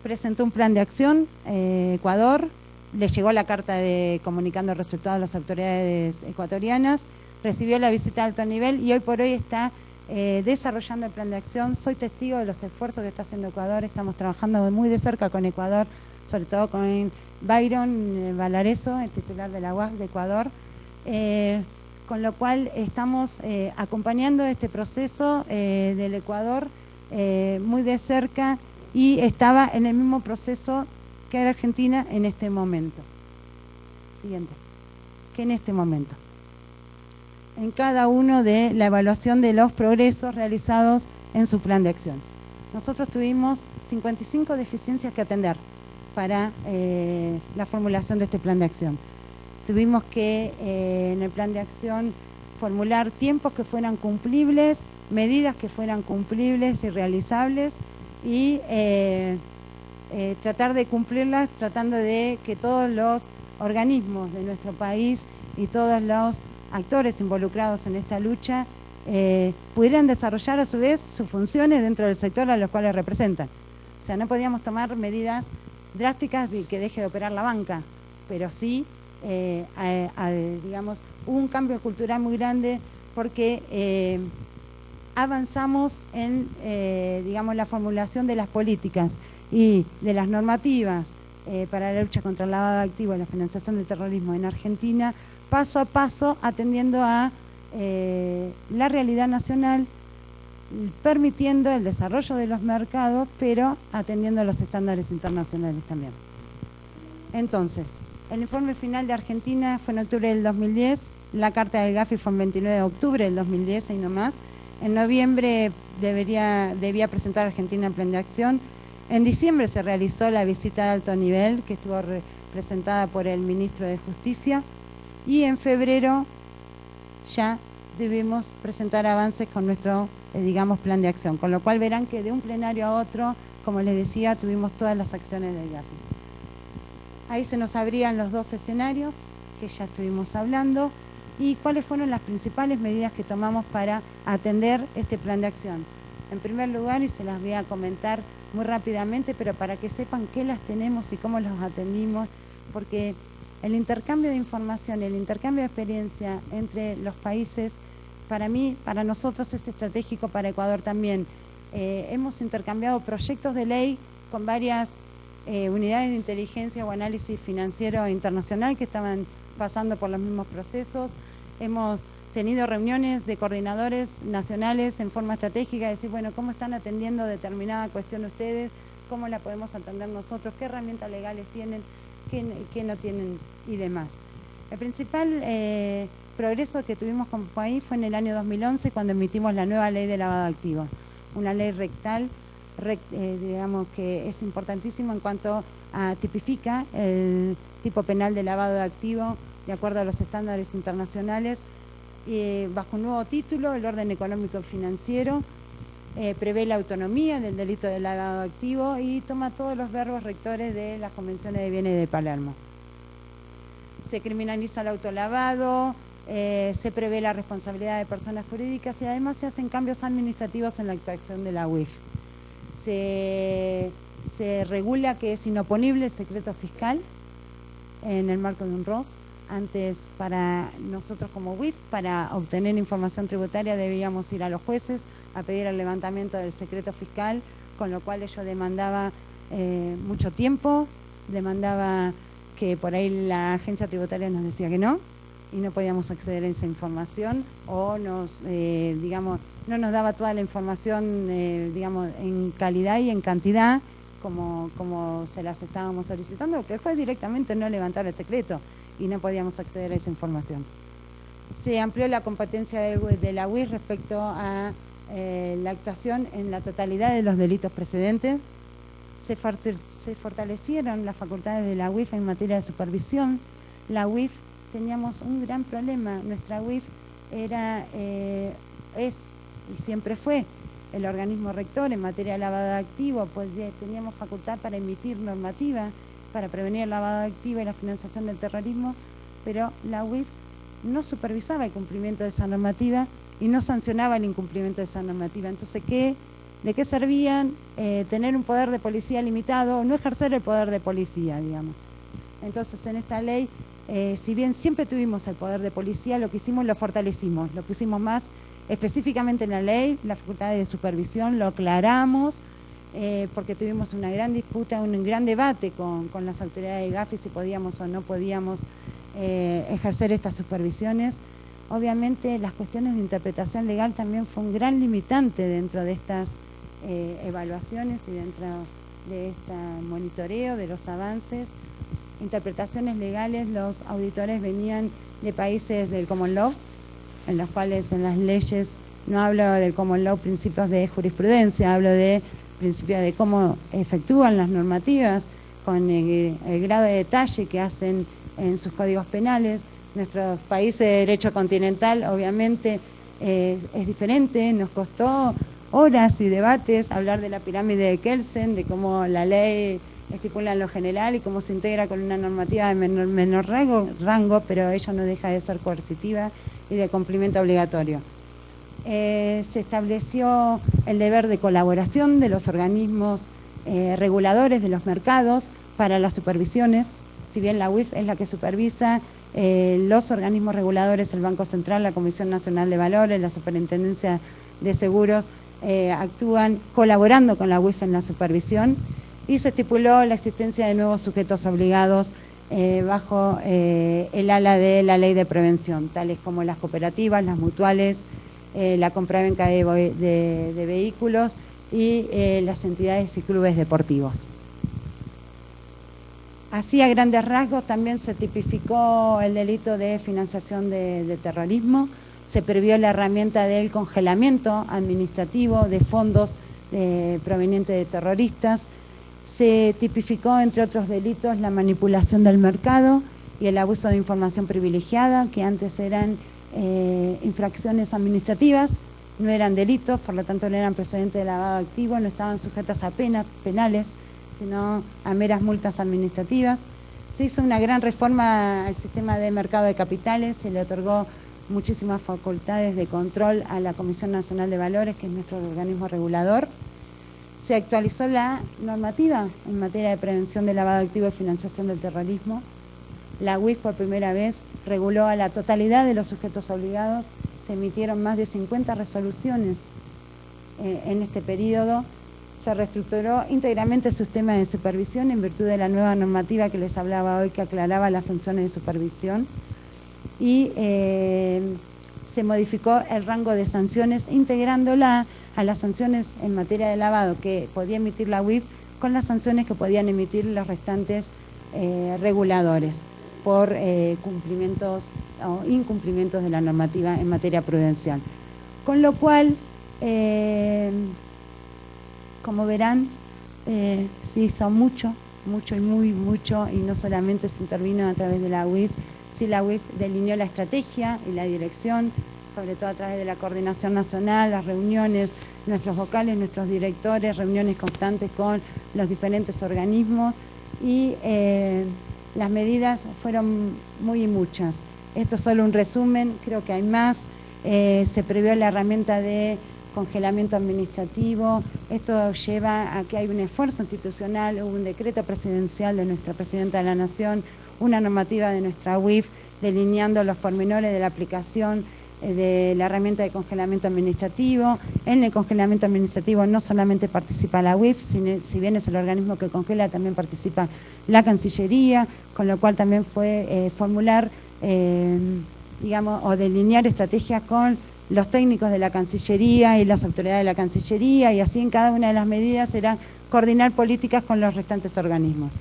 Presentó un plan de acción, Ecuador, le llegó la carta comunicando el resultado a las autoridades ecuatorianas, recibió la visita de alto nivel y hoy por hoy está desarrollando el plan de acción. Soy testigo de los esfuerzos que está haciendo Ecuador, estamos trabajando muy de cerca con Ecuador, sobre todo con Byron Valareso, el titular de la UAC de Ecuador, con lo cual estamos acompañando este proceso del Ecuador muy de cerca, y estaba en el mismo proceso que era Argentina en este momento. Siguiente. Que en este momento. En cada uno de la evaluación de los progresos realizados en su plan de acción. Nosotros tuvimos 55 deficiencias que atender para la formulación de este plan de acción. Tuvimos que en el plan de acción formular tiempos que fueran cumplibles, medidas que fueran cumplibles y realizables, y tratar de cumplirlas, tratando de que todos los organismos de nuestro país y todos los actores involucrados en esta lucha pudieran desarrollar a su vez sus funciones dentro del sector a los cuales representan. O sea, no podíamos tomar medidas drásticas de que deje de operar la banca, pero sí, digamos, hubo un cambio cultural muy grande porque avanzamos en, digamos, la formulación de las políticas y de las normativas para la lucha contra el lavado de activos y la financiación del terrorismo en Argentina, paso a paso, atendiendo a la realidad nacional, permitiendo el desarrollo de los mercados, pero atendiendo a los estándares internacionales también. Entonces, el informe final de Argentina fue en octubre del 2010, la carta del Gafi fue en 29 de octubre del 2010, ahí nomás. En noviembre debía presentar Argentina en plan de acción. En diciembre se realizó la visita de alto nivel, que estuvo representada por el ministro de Justicia, y en febrero ya debemos presentar avances con nuestro, digamos, plan de acción, con lo cual verán que de un plenario a otro, como les decía, tuvimos todas las acciones del Gafi. Ahí se nos abrían los dos escenarios que ya estuvimos hablando y cuáles fueron las principales medidas que tomamos para atender este plan de acción. En primer lugar, y se las voy a comentar muy rápidamente, pero para que sepan qué las tenemos y cómo los atendimos, porque el intercambio de información, el intercambio de experiencia entre los países, para mí, para nosotros es estratégico, para Ecuador también. Hemos intercambiado proyectos de ley con varias unidades de inteligencia o análisis financiero internacional que estaban pasando por los mismos procesos. Hemos tenido reuniones de coordinadores nacionales en forma estratégica, decir, bueno, ¿cómo están atendiendo determinada cuestión ustedes? ¿Cómo la podemos atender nosotros? ¿Qué herramientas legales tienen? ¿Qué no tienen? Y demás. El principal progreso que tuvimos como país fue en el año 2011, cuando emitimos la nueva ley de lavado de activos. Una ley rectal, digamos que es importantísimo en cuanto a tipifica el tipo penal de lavado de activos de acuerdo a los estándares internacionales, bajo un nuevo título, el orden económico y financiero, prevé la autonomía del delito de lavado de activos y toma todos los verbos rectores de las convenciones de Viena y de Palermo. Se criminaliza el autolavado, se prevé la responsabilidad de personas jurídicas y además se hacen cambios administrativos en la actuación de la UIF. Se regula que es inoponible el secreto fiscal en el marco de un ROS. Antes, para nosotros como UIF, para obtener información tributaria debíamos ir a los jueces a pedir el levantamiento del secreto fiscal, con lo cual ello demandaba mucho tiempo, demandaba que por ahí la agencia tributaria nos decía que no, y no podíamos acceder a esa información, o digamos, no nos daba toda la información, digamos, en calidad y en cantidad, como se las estábamos solicitando, que el juez directamente no levantara el secreto, y no podíamos acceder a esa información. Se amplió la competencia de la UIF respecto a la actuación en la totalidad de los delitos precedentes. Se fortalecieron las facultades de la UIF en materia de supervisión. La UIF, teníamos un gran problema. Nuestra UIF es y siempre fue el organismo rector en materia de lavado de activos, pues teníamos facultad para emitir normativa para prevenir el lavado de activos y la financiación del terrorismo, pero la UIF no supervisaba el cumplimiento de esa normativa y no sancionaba el incumplimiento de esa normativa. Entonces, ¿de qué servían tener un poder de policía limitado o no ejercer el poder de policía, digamos? Entonces, en esta ley, si bien siempre tuvimos el poder de policía, lo que hicimos lo fortalecimos, lo pusimos más específicamente en la ley, la facultad de supervisión, lo aclaramos, porque tuvimos una gran disputa, un gran debate con las autoridades de Gafi si podíamos o no podíamos ejercer estas supervisiones. Obviamente las cuestiones de interpretación legal también fue un gran limitante dentro de estas evaluaciones y dentro de este monitoreo de los avances. Interpretaciones legales, los auditores venían de países del Common Law, en los cuales en las leyes no hablo del Common Law principios de jurisprudencia, hablo de principios de cómo efectúan las normativas, con el grado de detalle que hacen en sus códigos penales. Nuestros países de derecho continental obviamente es diferente, nos costó horas y debates hablar de la pirámide de Kelsen, de cómo la ley estipula en lo general y cómo se integra con una normativa de menor rango, pero ello no deja de ser coercitiva y de cumplimiento obligatorio. Se estableció el deber de colaboración de los organismos reguladores de los mercados para las supervisiones. Si bien la UIF es la que supervisa, los organismos reguladores, el Banco Central, la Comisión Nacional de Valores, la Superintendencia de Seguros, actúan colaborando con la UIF en la supervisión, y se estipuló la existencia de nuevos sujetos obligados bajo el ala de la ley de prevención, tales como las cooperativas, las mutuales, la compraventa de vehículos y las entidades y clubes deportivos. Así, a grandes rasgos, también se tipificó el delito de financiación de terrorismo, se previó la herramienta del congelamiento administrativo de fondos provenientes de terroristas, se tipificó, entre otros delitos, la manipulación del mercado y el abuso de información privilegiada, que antes eran infracciones administrativas, no eran delitos, por lo tanto no eran precedentes de lavado de activos, no estaban sujetas a penas penales, sino a meras multas administrativas. Se hizo una gran reforma al sistema de mercado de capitales, se le otorgó muchísimas facultades de control a la Comisión Nacional de Valores, que es nuestro organismo regulador. Se actualizó la normativa en materia de prevención de lavado de activos y financiación del terrorismo. La UIF por primera vez reguló a la totalidad de los sujetos obligados. Se emitieron más de 50 resoluciones en este periodo. Se reestructuró íntegramente el sistema de supervisión en virtud de la nueva normativa que les hablaba hoy, que aclaraba las funciones de supervisión. Y se modificó el rango de sanciones, integrándola a las sanciones en materia de lavado que podía emitir la UIF con las sanciones que podían emitir los restantes reguladores por cumplimientos o incumplimientos de la normativa en materia prudencial. Con lo cual, como verán, se hizo mucho y mucho, y no solamente se intervino a través de la UIF, sí, la UIF delineó la estrategia y la dirección, sobre todo a través de la coordinación nacional, las reuniones, nuestros vocales, nuestros directores, reuniones constantes con los diferentes organismos, y las medidas fueron muy y muchas. Esto es solo un resumen, creo que hay más. Se previó la herramienta de congelamiento administrativo. Esto lleva a que hay un esfuerzo institucional, hubo un decreto presidencial de nuestra Presidenta de la Nación, una normativa de nuestra UIF delineando los pormenores de la aplicación de la herramienta de congelamiento administrativo. En el congelamiento administrativo no solamente participa la UIF, si bien es el organismo que congela, también participa la Cancillería, con lo cual también fue formular, digamos, o delinear estrategias con los técnicos de la Cancillería y las autoridades de la Cancillería, y así en cada una de las medidas era coordinar políticas con los restantes organismos.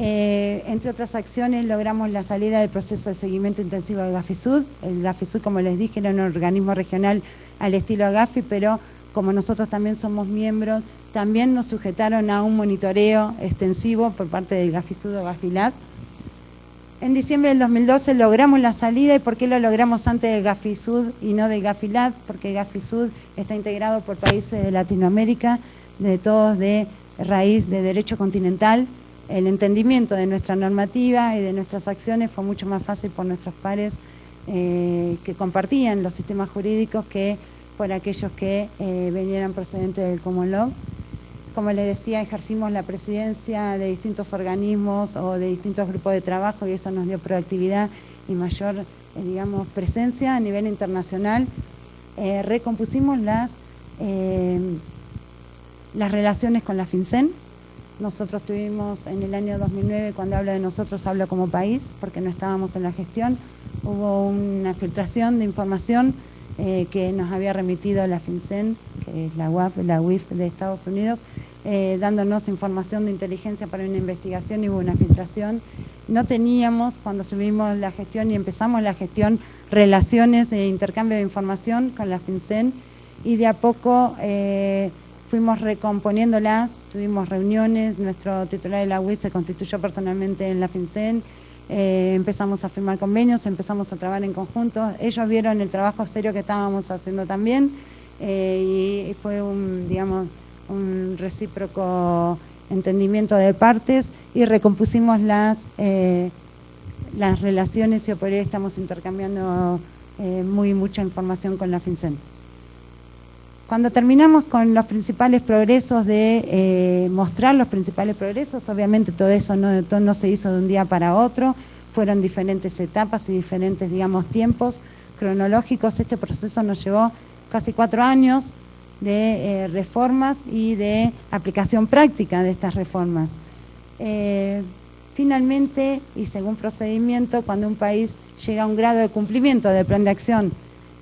Entre otras acciones, logramos la salida del proceso de seguimiento intensivo de GAFISUD. El GAFISUD, como les dije, era un organismo regional al estilo GAFI, pero como nosotros también somos miembros, también nos sujetaron a un monitoreo extensivo por parte del GAFISUD o GAFILAD. En diciembre del 2012 logramos la salida. ¿Y por qué lo logramos antes de GAFISUD y no de GAFILAD? Porque GAFISUD está integrado por países de Latinoamérica, de todos de raíz de derecho continental. El entendimiento de nuestra normativa y de nuestras acciones fue mucho más fácil por nuestros pares que compartían los sistemas jurídicos que por aquellos que vinieran procedentes del Common Law. Como les decía, ejercimos la presidencia de distintos organismos o de distintos grupos de trabajo, y eso nos dio proactividad y mayor, digamos, presencia a nivel internacional. Recompusimos las relaciones con la FinCEN. Nosotros tuvimos en el año 2009, cuando hablo de nosotros, hablo como país, porque no estábamos en la gestión, hubo una filtración de información que nos había remitido la FinCEN, que es la UIF de Estados Unidos, dándonos información de inteligencia para una investigación, y hubo una filtración. No teníamos, cuando subimos la gestión y empezamos la gestión, relaciones de intercambio de información con la FinCEN, y de a poco fuimos recomponiéndolas, tuvimos reuniones, nuestro titular de la UIF se constituyó personalmente en la FinCEN, empezamos a firmar convenios, empezamos a trabajar en conjunto. Ellos vieron el trabajo serio que estábamos haciendo también, y fue digamos, un recíproco entendimiento de partes, y recompusimos las relaciones, y por ahí estamos intercambiando mucha información con la FinCEN. Cuando terminamos con los principales progresos mostrar los principales progresos, obviamente todo eso no se hizo de un día para otro, fueron diferentes etapas y diferentes, digamos, tiempos cronológicos. Este proceso nos llevó casi 4 años de reformas y de aplicación práctica de estas reformas. Finalmente, y según procedimiento, cuando un país llega a un grado de cumplimiento del plan de acción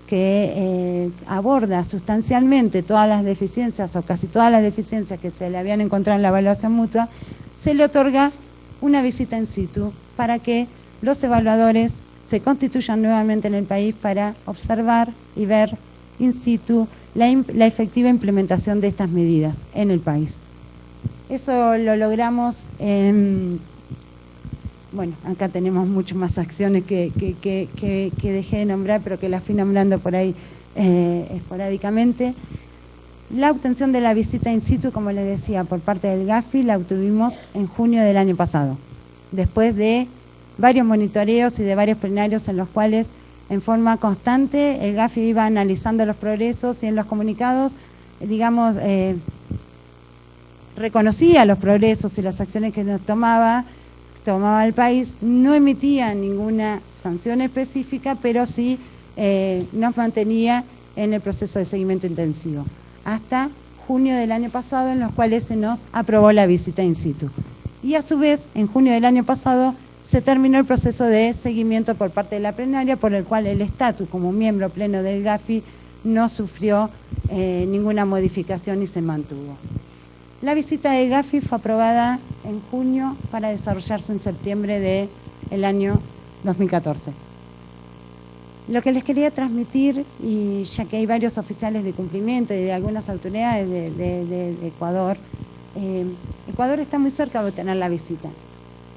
que aborda sustancialmente todas las deficiencias o casi todas las deficiencias que se le habían encontrado en la evaluación mutua, se le otorga una visita in situ para que los evaluadores se constituyan nuevamente en el país para observar y ver in situ la efectiva implementación de estas medidas en el país. Eso lo logramos bueno, acá tenemos muchas más acciones que dejé de nombrar, pero que las fui nombrando por ahí esporádicamente. La obtención de la visita in situ, como les decía, por parte del GAFI, la obtuvimos en junio del año pasado, después de varios monitoreos y de varios plenarios en los cuales, en forma constante, el GAFI iba analizando los progresos y en los comunicados, digamos, reconocía los progresos y las acciones que nos tomaba el país, no emitía ninguna sanción específica, pero sí nos mantenía en el proceso de seguimiento intensivo, hasta junio del año pasado, en los cuales se nos aprobó la visita in situ. Y a su vez, en junio del año pasado, se terminó el proceso de seguimiento por parte de la plenaria, por el cual el estatus como miembro pleno del GAFI no sufrió ninguna modificación y se mantuvo. La visita de GAFI fue aprobada en junio para desarrollarse en septiembre del año 2014. Lo que les quería transmitir, y ya que hay varios oficiales de cumplimiento y de algunas autoridades de Ecuador, Ecuador está muy cerca de obtener la visita.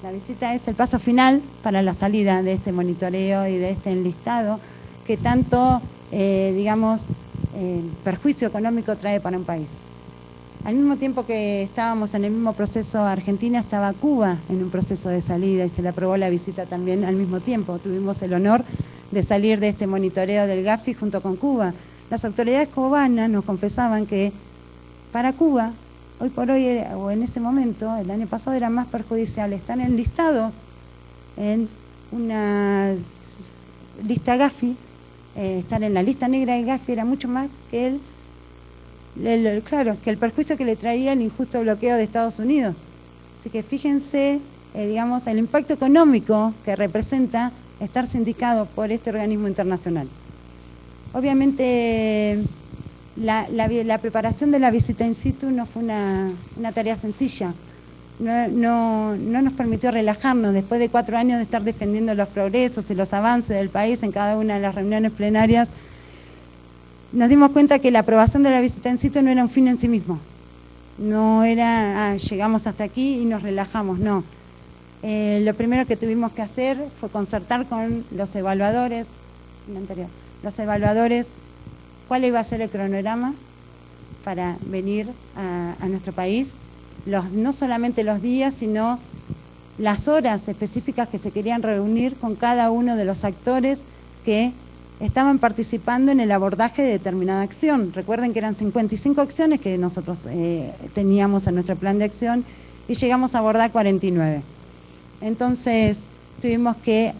La visita es el paso final para la salida de este monitoreo y de este enlistado que tanto, digamos, perjuicio económico trae para un país. Al mismo tiempo que estábamos en el mismo proceso, Argentina estaba Cuba en un proceso de salida y se le aprobó la visita también al mismo tiempo. Tuvimos el honor de salir de este monitoreo del GAFI junto con Cuba. Las autoridades cubanas nos confesaban que para Cuba, hoy por hoy, o en ese momento, el año pasado, era más perjudicial estar enlistados en una lista GAFI, estar en la lista negra de GAFI era mucho más que el perjuicio que le traía el injusto bloqueo de Estados Unidos. Así que fíjense, digamos, el impacto económico que representa estar sindicado por este organismo internacional. Obviamente, la preparación de la visita in situ no fue una tarea sencilla. No nos permitió relajarnos después de 4 años de estar defendiendo los progresos y los avances del país en cada una de las reuniones plenarias. Nos dimos cuenta que la aprobación de la visita in situ no era un fin en sí mismo. No era, llegamos hasta aquí y nos relajamos, no. Lo primero que tuvimos que hacer fue concertar con los evaluadores, cuál iba a ser el cronograma para venir a nuestro país, no solamente los días, sino las horas específicas que se querían reunir con cada uno de los actores que estaban participando en el abordaje de determinada acción. Recuerden que eran 55 acciones que nosotros teníamos en nuestro plan de acción y llegamos a abordar 49. Entonces tuvimos que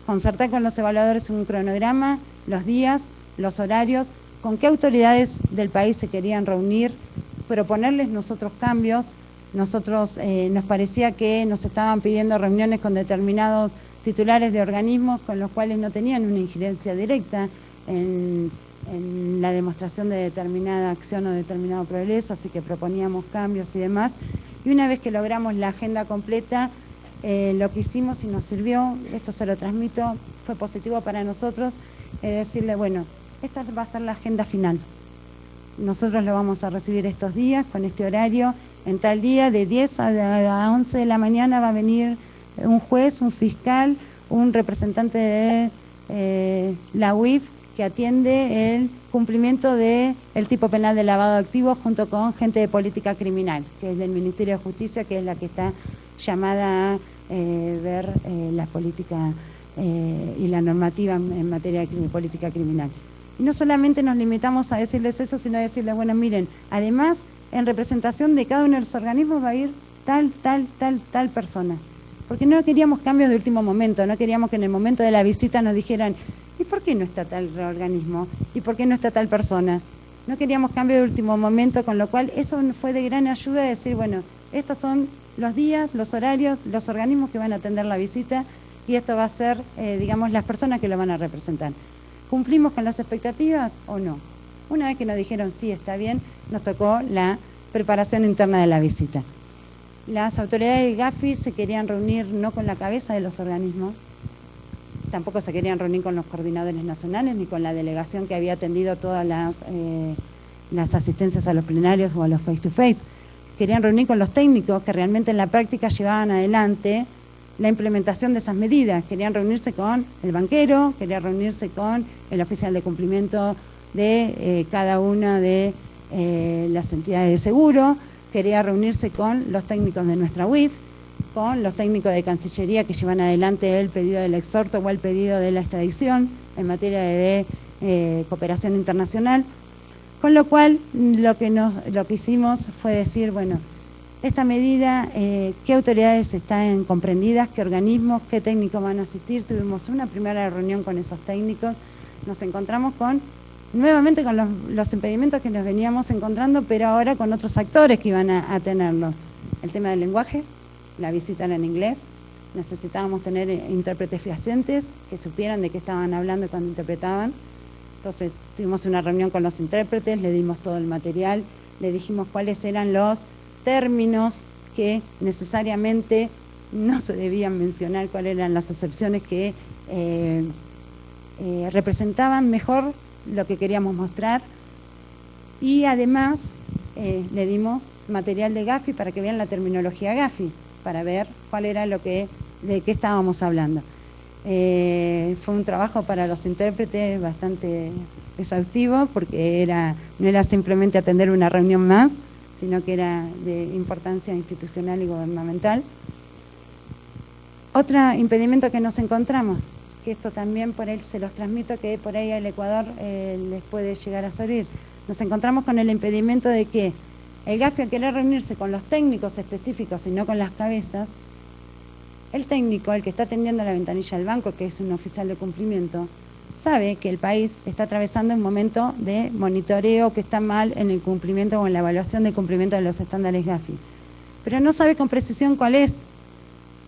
concertar con los evaluadores un cronograma, los días, los horarios, con qué autoridades del país se querían reunir, proponerles nosotros cambios. Nosotros nos parecía que nos estaban pidiendo reuniones con determinados titulares de organismos con los cuales no tenían una injerencia directa en la demostración de determinada acción o determinado progreso, así que proponíamos cambios y demás. Y una vez que logramos la agenda completa, lo que hicimos y nos sirvió, esto se lo transmito, fue positivo para nosotros, decirle, bueno, esta va a ser la agenda final. Nosotros lo vamos a recibir estos días, con este horario, en tal día, de 10 a 11 de la mañana va a venir un juez, un fiscal, un representante de la UIF que atiende el cumplimiento del tipo penal de lavado de activos junto con gente de política criminal, que es del Ministerio de Justicia, que es la que está llamada a ver la política y la normativa en materia de política criminal. Y no solamente nos limitamos a decirles eso, sino a decirles, bueno, miren, además, en representación de cada uno de los organismos va a ir tal persona. Porque no queríamos cambios de último momento, no queríamos que en el momento de la visita nos dijeran, ¿y por qué no está tal organismo? ¿Y por qué no está tal persona? No queríamos cambios de último momento, con lo cual eso fue de gran ayuda de decir, bueno, estos son los días, los horarios, los organismos que van a atender la visita y esto va a ser, digamos, las personas que lo van a representar. ¿Cumplimos con las expectativas o no? Una vez que nos dijeron sí, está bien, nos tocó la preparación interna de la visita. Las autoridades de Gafi se querían reunir no con la cabeza de los organismos, tampoco se querían reunir con los coordinadores nacionales ni con la delegación que había atendido todas las asistencias a los plenarios o a los face to face. Querían reunir con los técnicos que realmente en la práctica llevaban adelante la implementación de esas medidas. Querían reunirse con el banquero, querían reunirse con el oficial de cumplimiento de cada una de las entidades de seguro, quería reunirse con los técnicos de nuestra UIF, con los técnicos de Cancillería que llevan adelante el pedido del exhorto o el pedido de la extradición en materia de cooperación internacional, con lo cual lo que hicimos fue decir, bueno, esta medida, ¿qué autoridades están comprendidas? ¿Qué organismos? ¿Qué técnicos van a asistir? Tuvimos una primera reunión con esos técnicos, nos encontramos nuevamente con los impedimentos que nos veníamos encontrando, pero ahora con otros actores que iban a tenerlos. El tema del lenguaje, la visita era en inglés, necesitábamos tener intérpretes fehacientes que supieran de qué estaban hablando cuando interpretaban. Entonces tuvimos una reunión con los intérpretes, le dimos todo el material, le dijimos cuáles eran los términos que necesariamente no se debían mencionar, cuáles eran las excepciones que representaban mejor lo que queríamos mostrar, y además le dimos material de Gafi para que vean la terminología Gafi, para ver cuál era de qué estábamos hablando. Fue un trabajo para los intérpretes bastante exhaustivo, porque no era simplemente atender una reunión más, sino que era de importancia institucional y gubernamental. Otro impedimento que nos encontramos, que esto también por ahí se los transmito, que por ahí al Ecuador les puede llegar a servir. Nos encontramos con el impedimento de que el Gafi, al querer reunirse con los técnicos específicos y no con las cabezas, el técnico, el que está atendiendo la ventanilla del banco, que es un oficial de cumplimiento, sabe que el país está atravesando un momento de monitoreo que está mal en el cumplimiento o en la evaluación de cumplimiento de los estándares Gafi. Pero no sabe con precisión cuál es,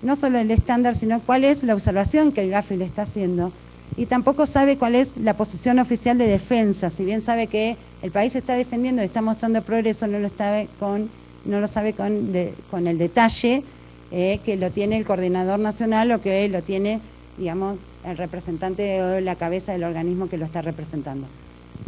no solo el estándar, sino cuál es la observación que el Gafi le está haciendo. Y tampoco sabe cuál es la posición oficial de defensa. Si bien sabe que el país está defendiendo y está mostrando progreso, no lo sabe con el detalle que lo tiene el coordinador nacional o que lo tiene, digamos, el representante o la cabeza del organismo que lo está representando.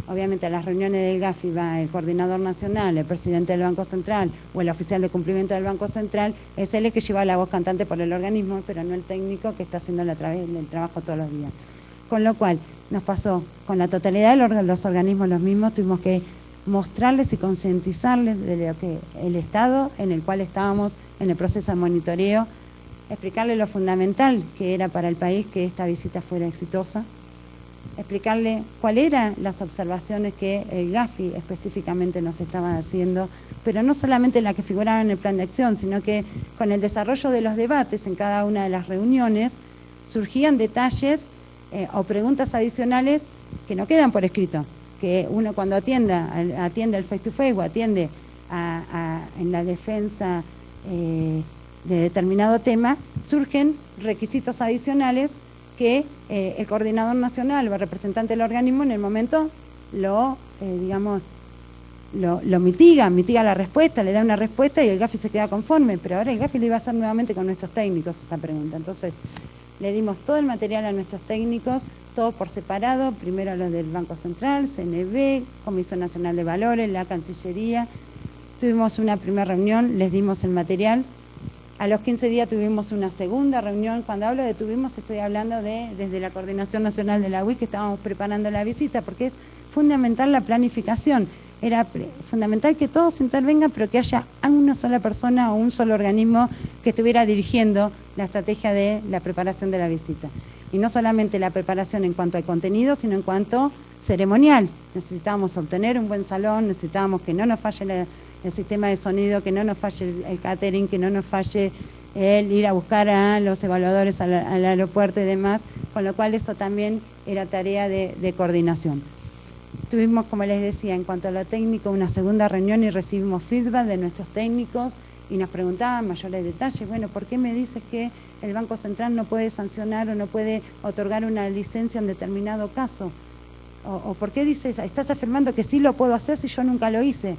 Obviamente a las reuniones del Gafi va el coordinador nacional, el presidente del Banco Central o el oficial de cumplimiento del Banco Central, es él el que lleva la voz cantante por el organismo, pero no el técnico que está haciendo el trabajo todos los días. Con lo cual nos pasó con la totalidad de los organismos los mismos, tuvimos que mostrarles y concientizarles de lo que el estado en el cual estábamos en el proceso de monitoreo, explicarle lo fundamental que era para el país que esta visita fuera exitosa, explicarle cuáles eran las observaciones que el Gafi específicamente nos estaba haciendo, pero no solamente las que figuraban en el plan de acción, sino que con el desarrollo de los debates en cada una de las reuniones surgían detalles o preguntas adicionales que no quedan por escrito, que uno cuando atiende el face to face o atiende en la defensa de determinado tema, surgen requisitos adicionales que el coordinador nacional o el representante del organismo en el momento lo mitiga la respuesta, le da una respuesta y el Gafi se queda conforme, pero ahora el Gafi le iba a hacer nuevamente con nuestros técnicos esa pregunta. Entonces le dimos todo el material a nuestros técnicos, todo por separado, primero a los del Banco Central, CNB, Comisión Nacional de Valores, la Cancillería. Tuvimos una primera reunión, les dimos el material. A los 15 días tuvimos una segunda reunión. Cuando hablo de tuvimos, estoy hablando desde la Coordinación Nacional de la UIF, que estábamos preparando la visita, porque es fundamental la planificación. Era fundamental que todos intervengan, pero que haya una sola persona o un solo organismo que estuviera dirigiendo la estrategia de la preparación de la visita. Y no solamente la preparación en cuanto al contenido, sino en cuanto ceremonial. Necesitábamos obtener un buen salón, necesitábamos que no nos falle el sistema de sonido, que no nos falle el catering, que no nos falle el ir a buscar a los evaluadores al aeropuerto y demás, con lo cual eso también era tarea de coordinación. Tuvimos, como les decía, en cuanto a lo técnico, una segunda reunión y recibimos feedback de nuestros técnicos y nos preguntaban mayores detalles. Bueno, ¿por qué me dices que el Banco Central no puede sancionar o no puede otorgar una licencia en determinado caso? ¿O por qué dices, estás afirmando que sí lo puedo hacer si yo nunca lo hice?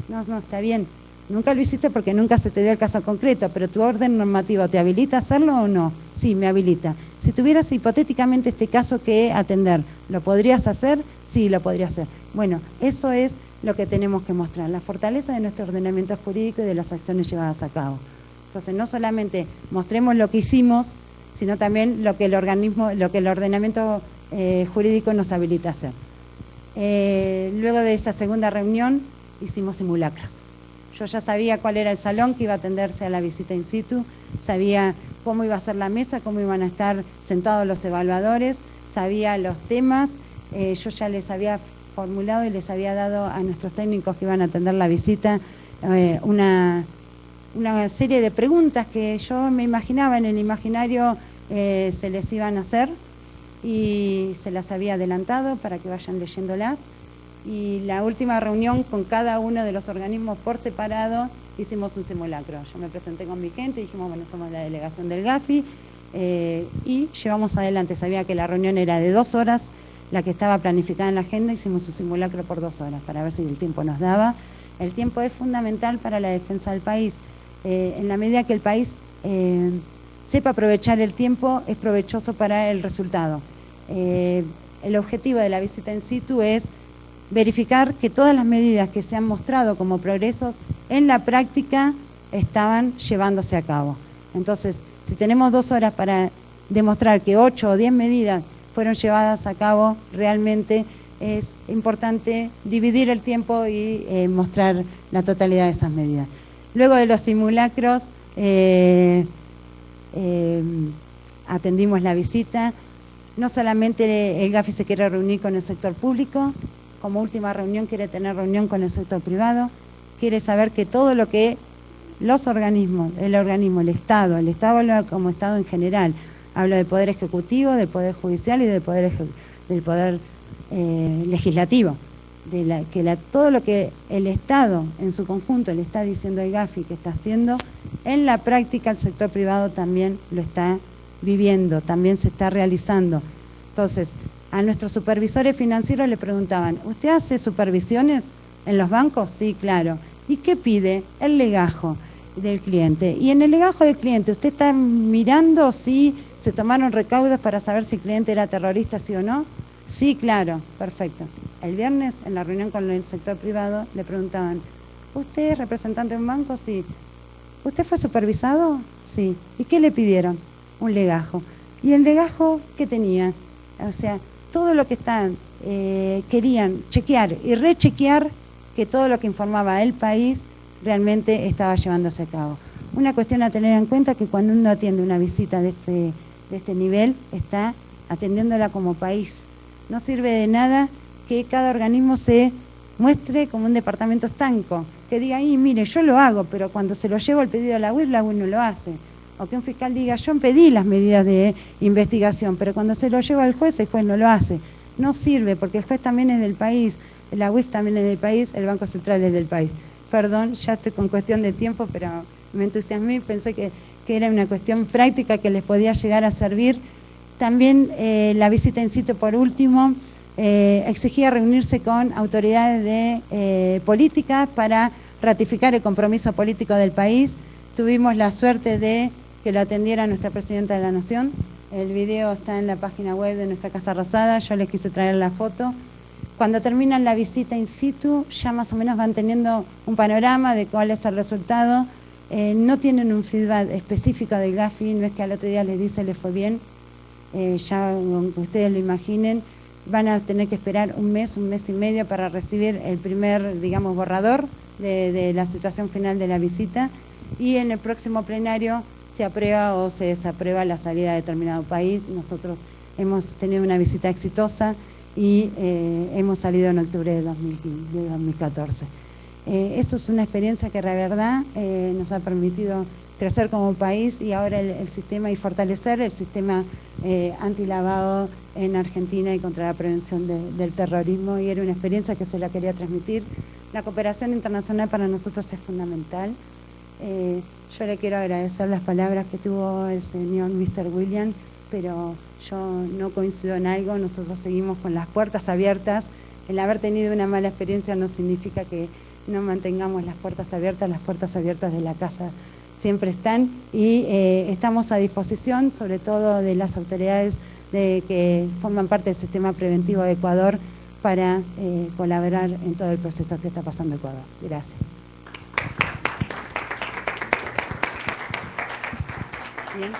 No, está bien. Nunca lo hiciste porque nunca se te dio el caso concreto, pero tu orden normativo, ¿te habilita a hacerlo o no? Sí, me habilita. Si tuvieras hipotéticamente este caso que atender, ¿lo podrías hacer? Sí, lo podría hacer. Bueno, eso es lo que tenemos que mostrar, la fortaleza de nuestro ordenamiento jurídico y de las acciones llevadas a cabo. Entonces, no solamente mostremos lo que hicimos, sino también lo que el ordenamiento jurídico nos habilita a hacer. Luego de esa segunda reunión, hicimos simulacros. Yo ya sabía cuál era el salón que iba a atenderse a la visita in situ, sabía cómo iba a ser la mesa, cómo iban a estar sentados los evaluadores, sabía los temas, yo ya les había formulado y les había dado a nuestros técnicos que iban a atender la visita una serie de preguntas que yo me imaginaba en el imaginario se les iban a hacer y se las había adelantado para que vayan leyéndolas. Y la última reunión con cada uno de los organismos por separado hicimos un simulacro. Yo me presenté con mi gente, dijimos, bueno, somos la delegación del GAFI y llevamos adelante. Sabía que la reunión era de 2 horas, la que estaba planificada en la agenda, hicimos un simulacro por 2 horas para ver si el tiempo nos daba. El tiempo es fundamental para la defensa del país. En la medida que el país sepa aprovechar el tiempo, es provechoso para el resultado. El objetivo de la visita in situ es verificar que todas las medidas que se han mostrado como progresos en la práctica estaban llevándose a cabo. Entonces, si tenemos 2 horas para demostrar que 8 o 10 medidas fueron llevadas a cabo, realmente es importante dividir el tiempo y mostrar la totalidad de esas medidas. Luego de los simulacros, atendimos la visita. No solamente el GAFI se quiere reunir con el sector público, como última reunión quiere tener reunión con el sector privado, quiere saber que todo lo que los organismos, el Estado habla como Estado en general, habla del Poder Ejecutivo, del Poder Judicial y del Poder Legislativo, todo lo que el Estado en su conjunto le está diciendo al GAFI que está haciendo, en la práctica el sector privado también lo está viviendo, también se está realizando. Entonces, a nuestros supervisores financieros le preguntaban, ¿usted hace supervisiones en los bancos? Sí, claro. ¿Y qué pide? El legajo del cliente. Y en el legajo del cliente, ¿usted está mirando si se tomaron recaudos para saber si el cliente era terrorista, sí o no? Sí, claro, perfecto. El viernes, en la reunión con el sector privado, le preguntaban, ¿usted es representante de un banco? Sí. ¿Usted fue supervisado? Sí. ¿Y qué le pidieron? Un legajo. ¿Y el legajo qué tenía? O sea, todo lo que querían chequear y rechequear que todo lo que informaba el país realmente estaba llevándose a cabo. Una cuestión a tener en cuenta que cuando uno atiende una visita de este nivel, está atendiéndola como país. No sirve de nada que cada organismo se muestre como un departamento estanco, que diga, mire, yo lo hago, pero cuando se lo llevo el pedido a la UIR no lo hace. O que un fiscal diga, yo pedí las medidas de investigación, pero cuando se lo lleva al juez, el juez no lo hace. No sirve, porque el juez también es del país, la UIF también es del país, el Banco Central es del país. Perdón, ya estoy con cuestión de tiempo, pero me entusiasmé y pensé que era una cuestión práctica que les podía llegar a servir. También la visita in situ, por último, exigía reunirse con autoridades de políticas para ratificar el compromiso político del país. Tuvimos la suerte de que lo atendiera nuestra Presidenta de la Nación. El video está en la página web de nuestra Casa Rosada, yo les quise traer la foto. Cuando terminan la visita in situ, ya más o menos van teniendo un panorama de cuál es el resultado. No tienen un feedback específico del GAFI, no es que al otro día les dice les fue bien, ya aunque ustedes lo imaginen, van a tener que esperar un mes y medio para recibir el primer, digamos, borrador de la situación final de la visita. Y en el próximo plenario se aprueba o se desaprueba la salida de determinado país. Nosotros hemos tenido una visita exitosa y hemos salido en octubre de 2014. Esto es una experiencia que la verdad nos ha permitido crecer como país y ahora el sistema y fortalecer el sistema antilavado en Argentina y contra la prevención del terrorismo, y era una experiencia que se la quería transmitir. La cooperación internacional para nosotros es fundamental. Yo le quiero agradecer las palabras que tuvo el señor Mr. William, pero yo no coincido en algo. Nosotros seguimos con las puertas abiertas. El haber tenido una mala experiencia no significa que no mantengamos las puertas abiertas de la casa siempre están, y estamos a disposición, sobre todo de las autoridades que forman parte del sistema preventivo de Ecuador, para colaborar en todo el proceso que está pasando Ecuador. Gracias. Bien.